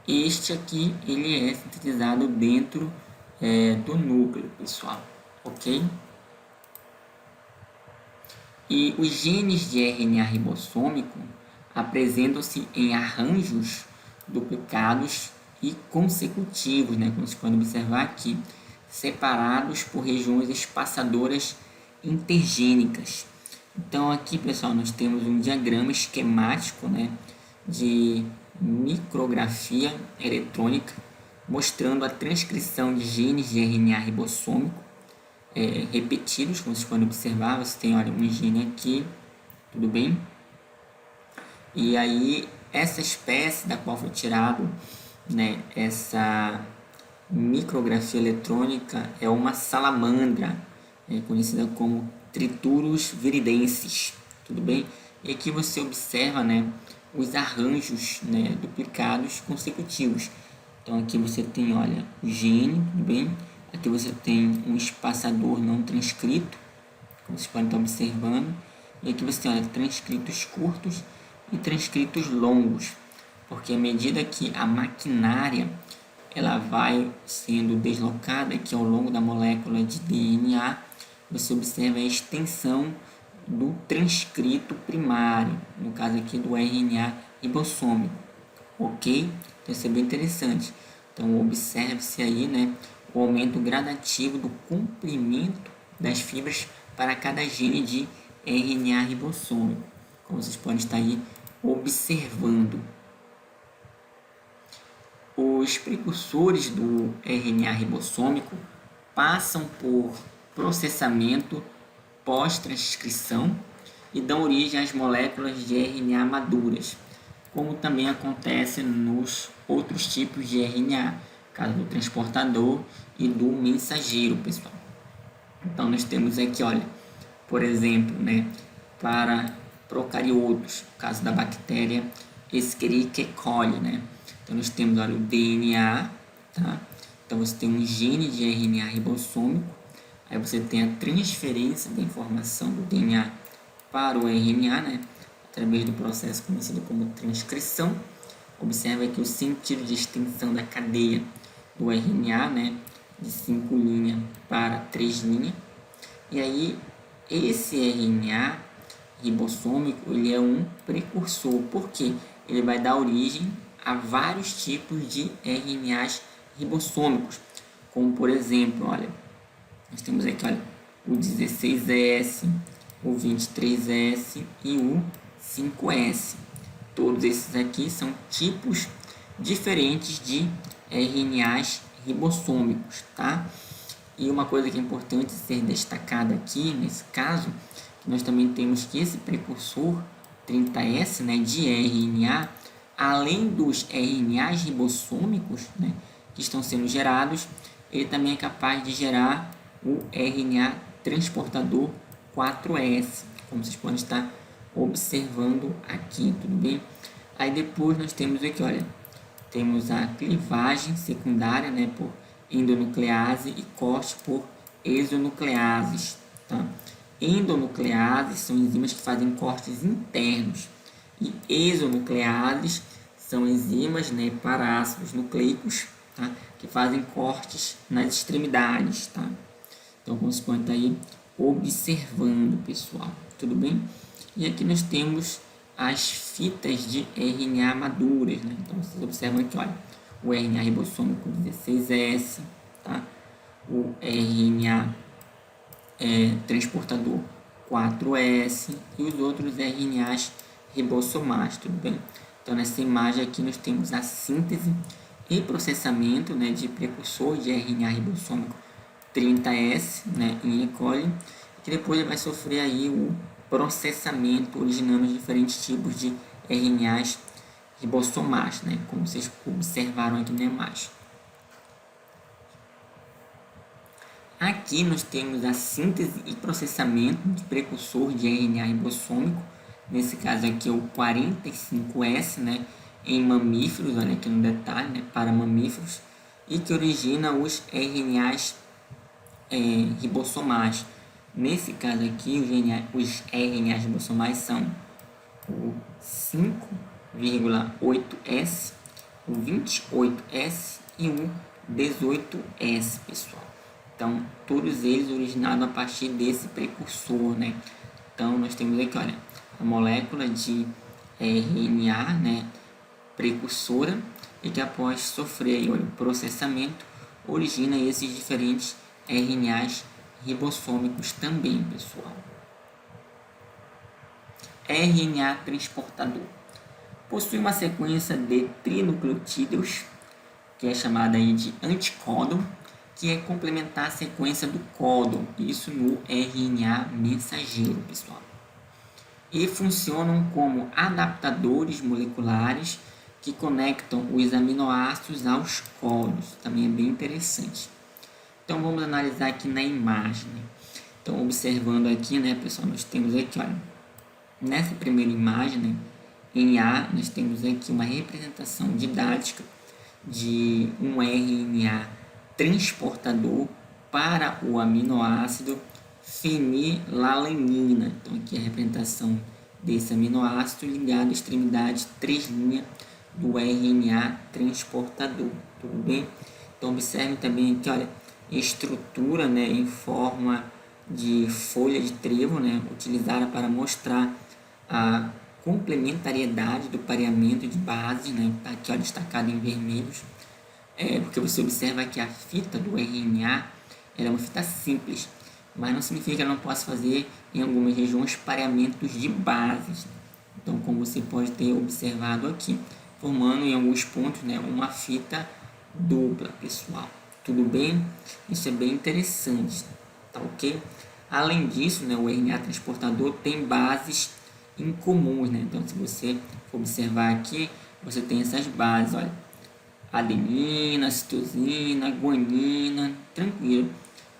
este aqui ele é sintetizado dentro do núcleo, pessoal, ok? E os genes de RNA ribossômico apresentam-se em arranjos duplicados e consecutivos, né, como vocês podem observar aqui, separados por regiões espaçadoras intergênicas. Então aqui, pessoal, nós temos um diagrama esquemático, né, de micrografia eletrônica mostrando a transcrição de genes de RNA ribossômico repetidos, como vocês podem observar. Você tem, olha, um gene aqui, tudo bem? E aí essa espécie da qual foi tirado, né, micrografia eletrônica é uma salamandra, conhecida como Triturus viridensis, tudo bem? E aqui você observa, né, os arranjos, né, duplicados consecutivos. Então aqui você tem, olha, o gene, tudo bem? Aqui você tem um espaçador não transcrito, como vocês podem estar observando. E aqui você tem, olha, transcritos curtos e transcritos longos, porque à medida que a maquinária ela vai sendo deslocada aqui ao longo da molécula de DNA, você observa a extensão do transcrito primário, no caso aqui do RNA ribossômico, ok? Então isso é bem interessante. Então observe-se aí, né, o aumento gradativo do comprimento das fibras para cada gene de RNA ribossômico, como vocês podem estar aí observando. Os precursores do RNA ribossômico passam por processamento pós-transcrição e dão origem às moléculas de RNA maduras, como também acontece nos outros tipos de RNA, caso do transportador e do mensageiro, pessoal. Então nós temos aqui, olha, por exemplo, né, para procariotos, no caso da bactéria Escherichia coli, né? Então nós temos, olha, o DNA, tá? Então você tem um gene de RNA ribossômico, aí você tem a transferência da informação do DNA para o RNA, né, através do processo conhecido como transcrição. Observa aqui o sentido de extensão da cadeia do RNA, né, de 5' para 3'. E aí esse RNA ribossômico ele é um precursor, porque ele vai dar origem a vários tipos de RNAs ribossômicos, como por exemplo, olha, nós temos aqui, olha, o 16S, o 23S e o 5S. Todos esses aqui são tipos diferentes de RNAs ribossômicos, tá? E uma coisa que é importante ser destacada aqui, nesse caso, que nós também temos que esse precursor 30S, né, de RNA, além dos RNAs ribossômicos, né, que estão sendo gerados, ele também é capaz de gerar o RNA transportador 4S, como vocês podem estar observando aqui, tudo bem? Aí depois nós temos aqui, olha, temos a clivagem secundária, né, por endonuclease e corte por exonucleases, tá? Endonucleases são enzimas que fazem cortes internos e exonucleases são enzimas, né, para ácidos nucleicos, tá, que fazem cortes nas extremidades, tá? Então, como vocês podem estar aí observando, pessoal, tudo bem? E aqui nós temos as fitas de RNA maduras, né? Então, vocês observam aqui, olha, o RNA ribossômico 16S, tá? O RNA transportador 4S e os outros RNAs ribossomais, tudo bem? Então, nessa imagem aqui nós temos a síntese e processamento, né, de precursor de RNA ribossômico 30S, né, em E. coli, que depois ele vai sofrer aí o processamento, originando diferentes tipos de RNAs ribossomais, né, como vocês observaram aqui na imagem. Aqui nós temos a síntese e processamento de precursor de RNA ribossômico, nesse caso aqui é o 45S, né, em mamíferos, olha aqui no detalhe, né, para mamíferos, e que origina os RNAs ribossomais. Nesse caso aqui, os RNAs ribossomais são o 5,8S, o 28S e o 18S, pessoal. Então, todos eles originados a partir desse precursor, né? Então, nós temos aqui, olha, a molécula de RNA, né, precursora, e que após sofrer o processamento, origina esses diferentes RNAs ribossômicos também, pessoal. RNA transportador possui uma sequência de trinucleotídeos, que é chamada aí de anticódon, que é complementar a sequência do códon, isso no RNA mensageiro, pessoal. E funcionam como adaptadores moleculares que conectam os aminoácidos aos códons. Também é bem interessante. Então, vamos analisar aqui na imagem. Então, observando aqui, né, pessoal, nós temos aqui, olha, nessa primeira imagem, né, em A, nós temos aqui uma representação didática de um RNA transportador para o aminoácido fenilalanina. Então, aqui a representação desse aminoácido ligado à extremidade 3' do RNA transportador. Tudo bem? Então, observe também aqui, olha, estrutura, né, em forma de folha de trevo, né, utilizada para mostrar a complementariedade do pareamento de base, né, está aqui, ó, destacado em vermelhos, porque você observa que a fita do RNA ela é uma fita simples, mas não significa que ela não possa fazer em algumas regiões pareamentos de bases. Então, como você pode ter observado aqui, formando em alguns pontos, né, uma fita dupla, pessoal. Tudo bem? Isso é bem interessante, tá ok? Além disso, né, o RNA transportador tem bases incomuns, né? Então, se você for observar aqui, você tem essas bases, olha, adenina, citosina, guanina, tranquilo,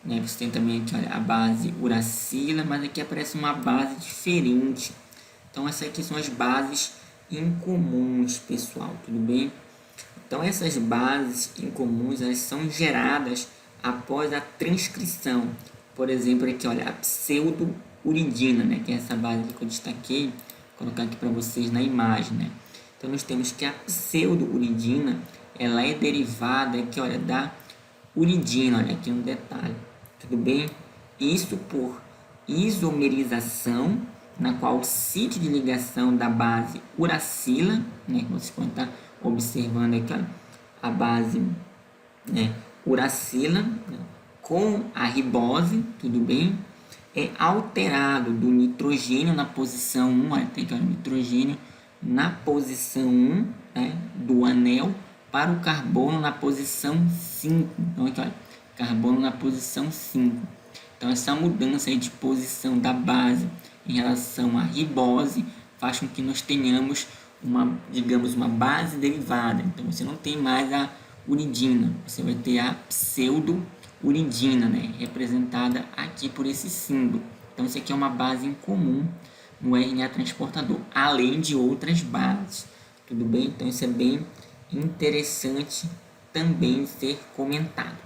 né? Você tem também aqui, olha, a base uracila, mas aqui aparece uma base diferente. Então, essas aqui são as bases incomuns, pessoal, tudo bem? Então, essas bases incomuns, elas são geradas após a transcrição. Por exemplo, aqui, olha, a pseudouridina, né, que é essa base que eu destaquei, vou colocar aqui para vocês na imagem, né. Então, nós temos que a pseudouridina, ela é derivada aqui, olha, da uridina, olha aqui um detalhe, tudo bem? Isso por isomerização, na qual o sítio de ligação da base uracila, né, que vocês podem estar observando aqui, olha, a base, né, uracila, né, com a ribose, tudo bem? É alterado do nitrogênio na posição 1, olha, tem que o nitrogênio na posição 1, né, do anel, para o carbono na posição 5. Então, aqui, olha, carbono na posição 5. Então, essa mudança aí de posição da base em relação à ribose faz com que nós tenhamos uma, digamos, uma base derivada. Então, você não tem mais a uridina, você vai ter a pseudouridina, né, representada aqui por esse símbolo. Então, isso aqui é uma base incomum no RNA transportador, além de outras bases. Tudo bem? Então, isso é bem interessante também ser comentado.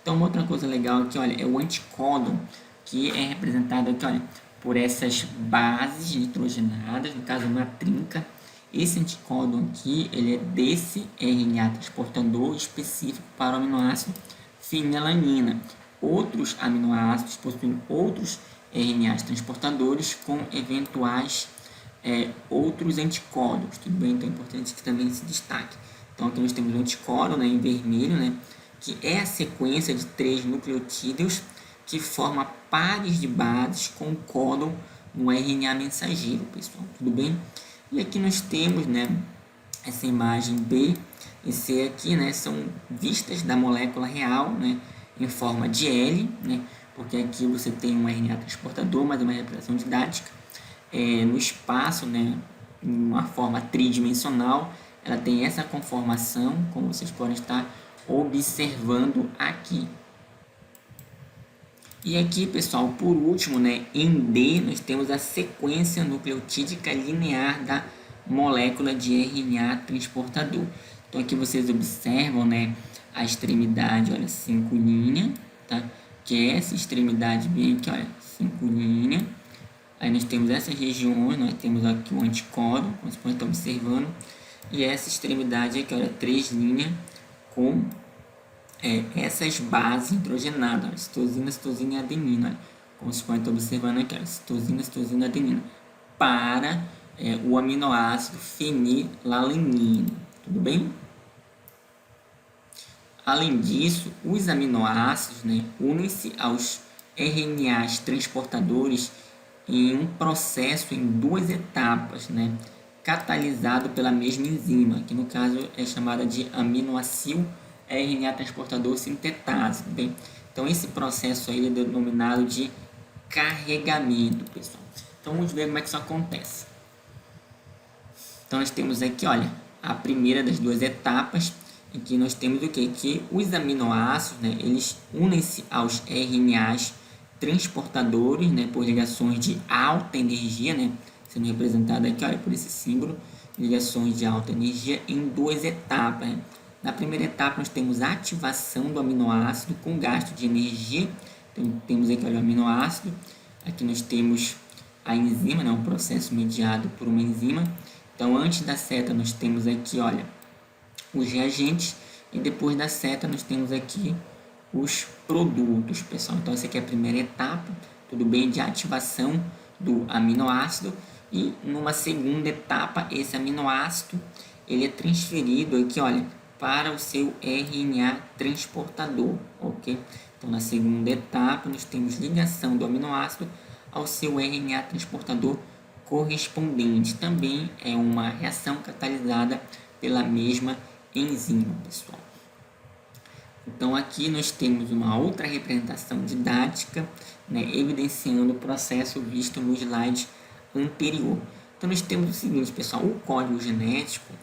Então, uma outra coisa legal aqui, olha, é o anticódon, que é representado aqui, olha, por essas bases nitrogenadas, no caso uma trinca. Esse anticódon aqui, ele é desse RNA transportador específico para o aminoácido fenilalanina. Outros aminoácidos possuem outros RNAs transportadores com eventuais outros anticódons, tudo bem? Então é importante que também se destaque. Então aqui nós temos o anticódon, né, em vermelho, né, que é a sequência de 3 nucleotídeos que forma pares de bases com códon no RNA mensageiro, pessoal, tudo bem? E aqui nós temos, né, essa imagem B e C aqui, né, são vistas da molécula real, né, em forma de L, né, porque aqui você tem um RNA transportador, mas é uma representação didática, no espaço, né, em uma forma tridimensional, ela tem essa conformação, como vocês podem estar observando aqui. E aqui, pessoal, por último, né, em D, nós temos a sequência nucleotídica linear da molécula de RNA transportador. Então, aqui vocês observam, né, a extremidade, olha, 5' tá? Que é essa extremidade bem aqui, olha, 5'. Aí nós temos essas regiões, nós temos aqui o anticódon, como vocês podem estar observando, e essa extremidade aqui, olha, 3' com essas bases nitrogenadas, citosina, citosina e adenina, como vocês podem estar observando aqui, olha, citosina, citosina e adenina, para o aminoácido fenilalanina, tudo bem? Além disso, os aminoácidos, né, unem-se aos RNAs transportadores em um processo em 2 etapas, né, catalisado pela mesma enzima, que no caso é chamada de aminoacil RNA transportador sintetase. Bem? Então, esse processo aí é denominado de carregamento, pessoal. Então, vamos ver como é que isso acontece. Então, nós temos aqui, olha, a primeira das duas etapas, em que nós temos o quê? Que os aminoácidos, né, eles unem-se aos RNAs transportadores, né, por ligações de alta energia, né, sendo representado aqui, olha, por esse símbolo, ligações de alta energia em duas etapas. Né? Na primeira etapa, nós temos a ativação do aminoácido com gasto de energia. Então, temos aqui, olha, o aminoácido. Aqui nós temos a enzima, né, um processo mediado por uma enzima. Então, antes da seta, nós temos aqui, olha, os reagentes. E depois da seta, nós temos aqui os produtos, pessoal. Então, essa aqui é a primeira etapa, tudo bem, de ativação do aminoácido. E numa segunda etapa, esse aminoácido ele é transferido aqui, olha, para o seu RNA transportador, ok? Então, na segunda etapa, nós temos ligação do aminoácido ao seu RNA transportador correspondente. Também é uma reação catalisada pela mesma enzima, pessoal. Então, aqui nós temos uma outra representação didática, né, evidenciando o processo visto no slide anterior. Então, nós temos o seguinte, pessoal, o código genético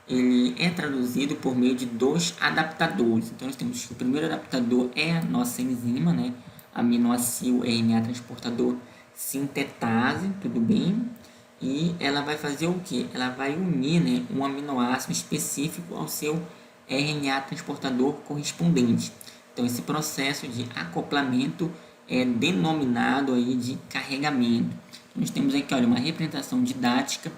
ele é traduzido por meio de dois adaptadores. Então, nós temos que o primeiro adaptador é a nossa enzima, né, aminoácido RNA transportador sintetase, tudo bem? E ela vai fazer o que? Ela vai unir, né, um aminoácido específico ao seu RNA transportador correspondente. Então, esse processo de acoplamento é denominado aí de carregamento. Nós temos aqui, olha, uma representação didática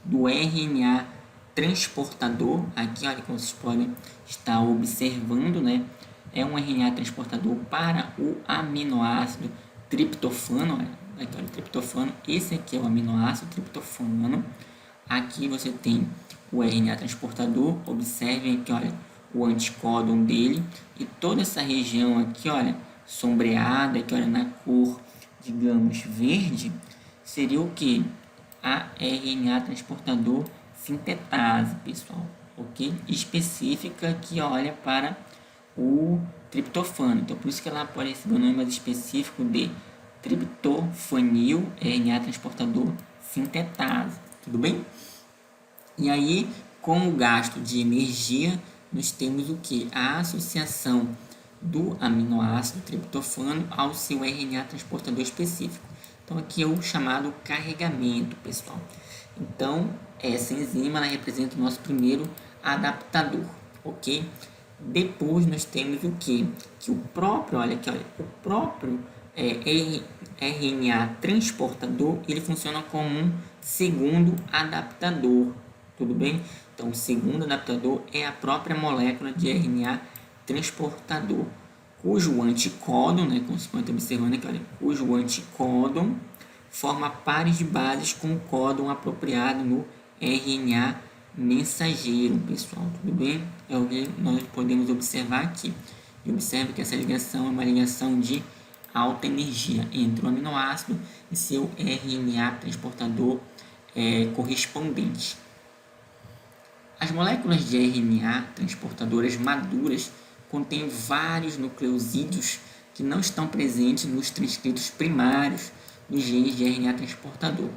do RNA transportador. Aqui, olha, como vocês podem estar observando, né? É um RNA transportador para o aminoácido triptofano. Olha, aqui, olha, triptofano. Esse aqui é o aminoácido triptofano. Aqui você tem o RNA transportador. Observem aqui, olha, o anticódon dele. E toda essa região aqui, olha, sombreada, aqui, olha, na cor, digamos, verde, seria o que? A RNA transportador sintetase, pessoal, ok? Específica que olha para o triptofano. Então, por isso que ela pode receber o nome mais específico de triptofanil RNA transportador sintetase, tudo bem? E aí, com o gasto de energia, nós temos o que? A associação do aminoácido triptofano ao seu RNA transportador específico. Então, aqui é o chamado carregamento, pessoal. Então, essa enzima ela representa o nosso primeiro adaptador, ok? Depois nós temos o que? Que o próprio, olha aqui, olha, o próprio RNA transportador, ele funciona como um segundo adaptador, tudo bem? Então, o segundo adaptador é a própria molécula de RNA transportador, cujo anticódon, né, como vocês podem estar observando aqui, olha, cujo anticódon forma pares de bases com códon apropriado no RNA mensageiro, pessoal, tudo bem? É o que nós podemos observar aqui. E observe que essa ligação é uma ligação de alta energia entre o aminoácido e seu RNA transportador correspondente. As moléculas de RNA transportadoras maduras contêm vários nucleosídeos que não estão presentes nos transcritos primários dos genes de RNA transportador.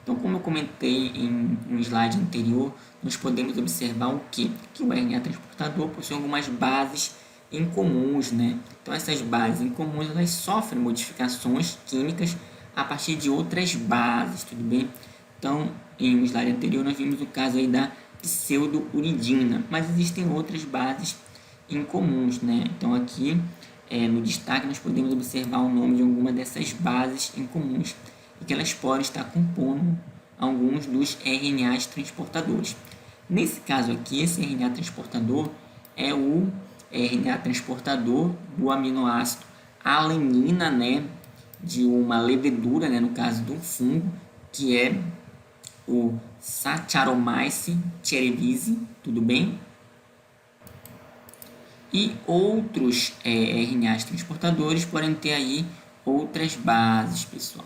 Então, como eu comentei em um slide anterior, nós podemos observar o quê? Que o RNA transportador possui algumas bases incomuns, né? Então, essas bases incomuns elas sofrem modificações químicas a partir de outras bases, tudo bem? Então, em um slide anterior, nós vimos o caso aí da pseudouridina, mas existem outras bases incomuns, né? Então, aqui no destaque nós podemos observar o nome de alguma dessas bases incomuns e que elas podem estar compondo alguns dos RNAs transportadores. Nesse caso aqui, esse RNA transportador é o RNA transportador do aminoácido alanina, né, de uma levedura, né, no caso do fungo, que é o Saccharomyces cerevisiae, tudo bem? E outros RNAs transportadores podem ter aí outras bases, pessoal.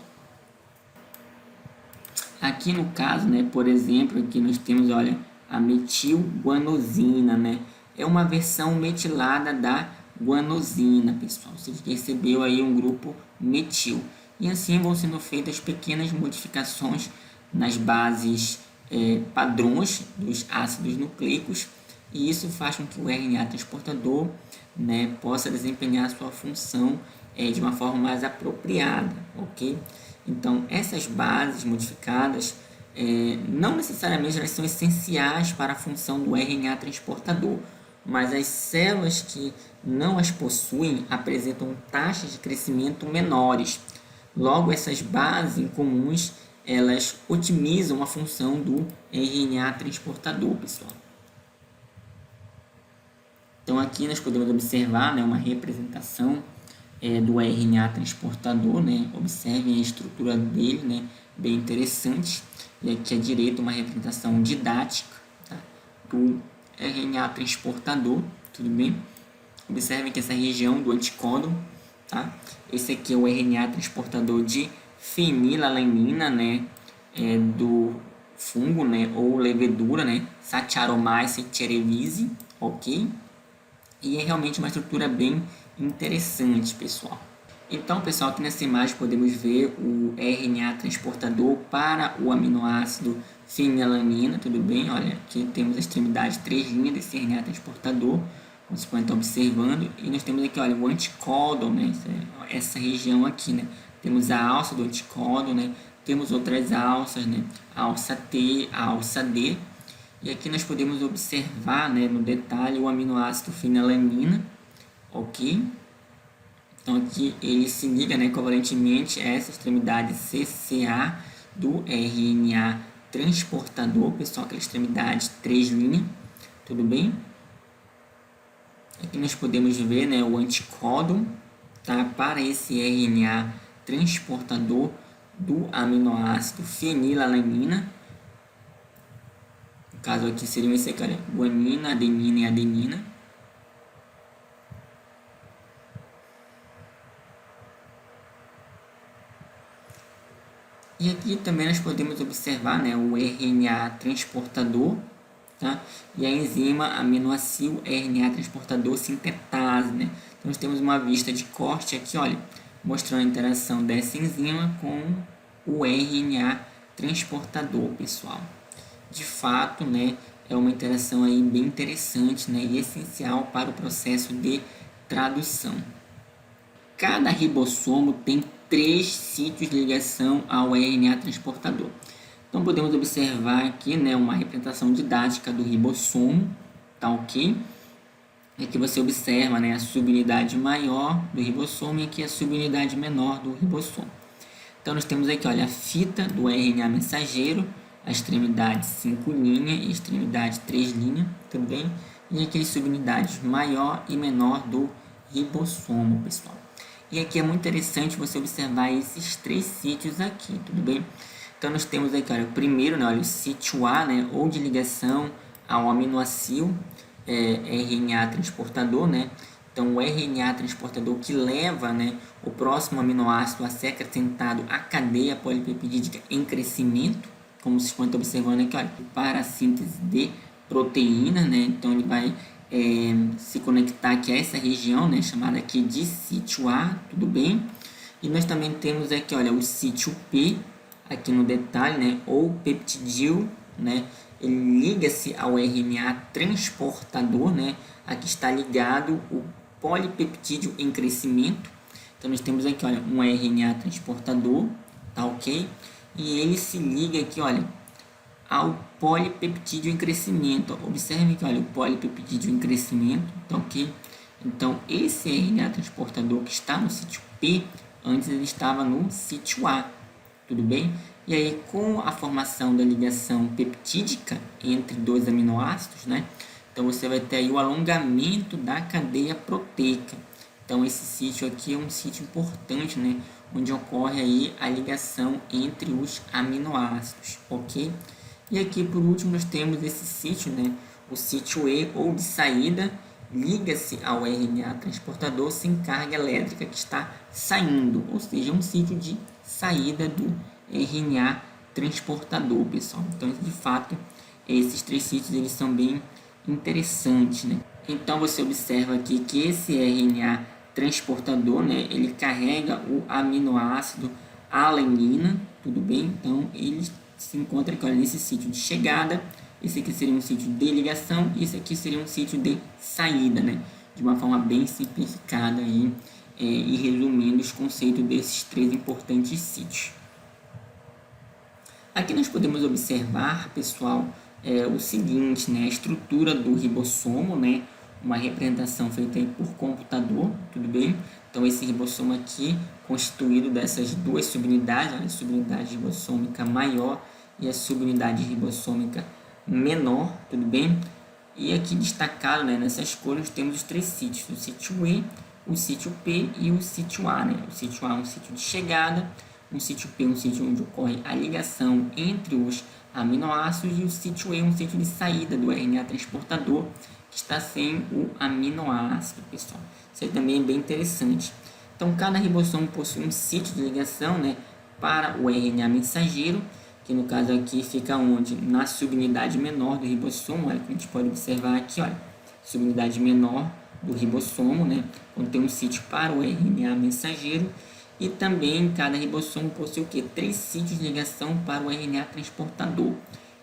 Aqui no caso, né, por exemplo, aqui nós temos, olha, a metilguanosina, né? É uma versão metilada da guanosina, pessoal. Você recebeu aí um grupo metil. E assim vão sendo feitas pequenas modificações nas bases padrões dos ácidos nucleicos, e isso faz com que o RNA transportador, né, possa desempenhar a sua função de uma forma mais apropriada, ok? Então, essas bases modificadas não necessariamente elas são essenciais para a função do RNA transportador, mas as células que não as possuem apresentam taxas de crescimento menores. Logo, essas bases incomuns elas otimizam a função do RNA transportador, pessoal. Então, aqui nós podemos observar, né, uma representação do RNA transportador, né? Observem a estrutura dele, né? Bem interessante. E aqui à direita uma representação didática, tá? Do RNA transportador, tudo bem? Observem que essa região do anticódon, tá? Esse aqui é o RNA transportador de fenilalanina, né? Do fungo, né? Ou levedura, né? Saccharomyces cerevisiae, ok? E é realmente uma estrutura bem interessante, pessoal. Então, pessoal, aqui nessa imagem podemos ver o RNA transportador para o aminoácido fenilalanina, tudo bem? Olha, aqui temos a extremidade 3' desse RNA transportador, como vocês podem estar observando, e nós temos aqui, olha, o anticódon, né? Essa região aqui, né? Temos a alça do anticódon, né? Temos outras alças, né? A alça T, a alça D, e aqui nós podemos observar, né, no detalhe o aminoácido fenilalanina, ok? Então aqui ele se liga, né, covalentemente a essa extremidade CCA do RNA transportador, pessoal, aquela extremidade 3', tudo bem? Aqui nós podemos ver, né, o anticódon, tá, para esse RNA transportador do aminoácido fenilalanina. No caso aqui seriam esse aqui, olha, guanina, adenina e adenina. E aqui também nós podemos observar, né, o RNA transportador, tá? E a enzima aminoacil RNA transportador sintetase, né? Então nós temos uma vista de corte aqui, olha, mostrando a interação dessa enzima com o RNA transportador, pessoal. De fato, né, é uma interação aí bem interessante, né, e essencial para o processo de tradução. Cada ribossomo tem 3 sítios de ligação ao RNA transportador. Então podemos observar aqui, né, uma representação didática do ribossomo, tá ok? Aqui você observa, né, a subunidade maior do ribossomo e aqui a subunidade menor do ribossomo. Então nós temos aqui, olha, a fita do RNA mensageiro, a extremidade 5' e a extremidade 3', tudo bem? E aqui as subunidades maior e menor do ribossomo, pessoal. E aqui é muito interessante você observar esses 3 sítios aqui, tudo bem? Então nós temos aqui, olha, o primeiro, né, olha, o sítio A, né, ou de ligação ao aminoácido RNA transportador, né? Então o RNA transportador que leva, né, o próximo aminoácido a ser acrescentado à cadeia polipeptídica em crescimento, como vocês podem estar observando aqui, olha, para a síntese de proteína, né? Então ele vai se conectar aqui a essa região, né, chamada aqui de sítio A, tudo bem? E nós também temos aqui, olha, o sítio P, aqui no detalhe, né, ou peptidil, né, ele liga-se ao RNA transportador, né, aqui está ligado o polipeptídeo em crescimento. Então nós temos aqui, olha, um RNA transportador, tá ok? E ele se liga aqui, olha, ao polipeptídeo em crescimento. Observe que, olha, o polipeptídeo em crescimento, tá ok? Então esse RNA transportador que está no sítio P, antes ele estava no sítio A, tudo bem? E aí, com a formação da ligação peptídica entre dois aminoácidos, né? Então você vai ter aí o alongamento da cadeia proteica. Então esse sítio aqui é um sítio importante, né, onde ocorre aí a ligação entre os aminoácidos, ok? E aqui por último nós temos esse sítio, né, o sítio E ou de saída, liga-se ao RNA transportador sem carga elétrica que está saindo, ou seja, um sítio de saída do RNA transportador, pessoal. Então de fato esses 3 sítios eles são bem interessantes, né? Então você observa aqui que esse RNA transportador, né, ele carrega o aminoácido alanina, tudo bem? Então ele se encontra aqui, olha, nesse sítio de chegada. Esse aqui seria um sítio de ligação e esse aqui seria um sítio de saída, né? De uma forma bem simplificada aí, e resumindo os conceitos desses 3 importantes sítios. Aqui nós podemos observar, pessoal, o seguinte, né? A estrutura do ribossomo, né? Uma representação feita aí por computador, tudo bem? Então, esse ribossomo aqui, constituído dessas 2 subunidades, a subunidade ribossômica maior e a subunidade ribossômica menor, tudo bem? E aqui destacado, né, nessas cores temos os 3 sítios, o sítio E, o sítio P e o sítio A, né? O sítio A é um sítio de chegada, um sítio P é um sítio onde ocorre a ligação entre os aminoácidos e o sítio E é um sítio de saída do RNA transportador, que está sem o aminoácido, pessoal. Isso aí também é bem interessante. Então, cada ribossomo possui um sítio de ligação, né, para o RNA mensageiro, que no caso aqui fica onde? Na subunidade menor do ribossomo, olha, que a gente pode observar aqui, olha, subunidade menor do ribossomo, né, onde tem um sítio para o RNA mensageiro, e também cada ribossomo possui o quê? 3 sítios de ligação para o RNA transportador.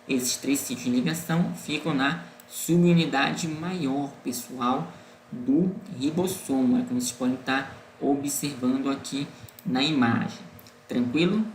Esses 3 sítios de ligação ficam na subunidade maior, pessoal, do ribossomo, como vocês podem estar observando aqui na imagem. Tranquilo?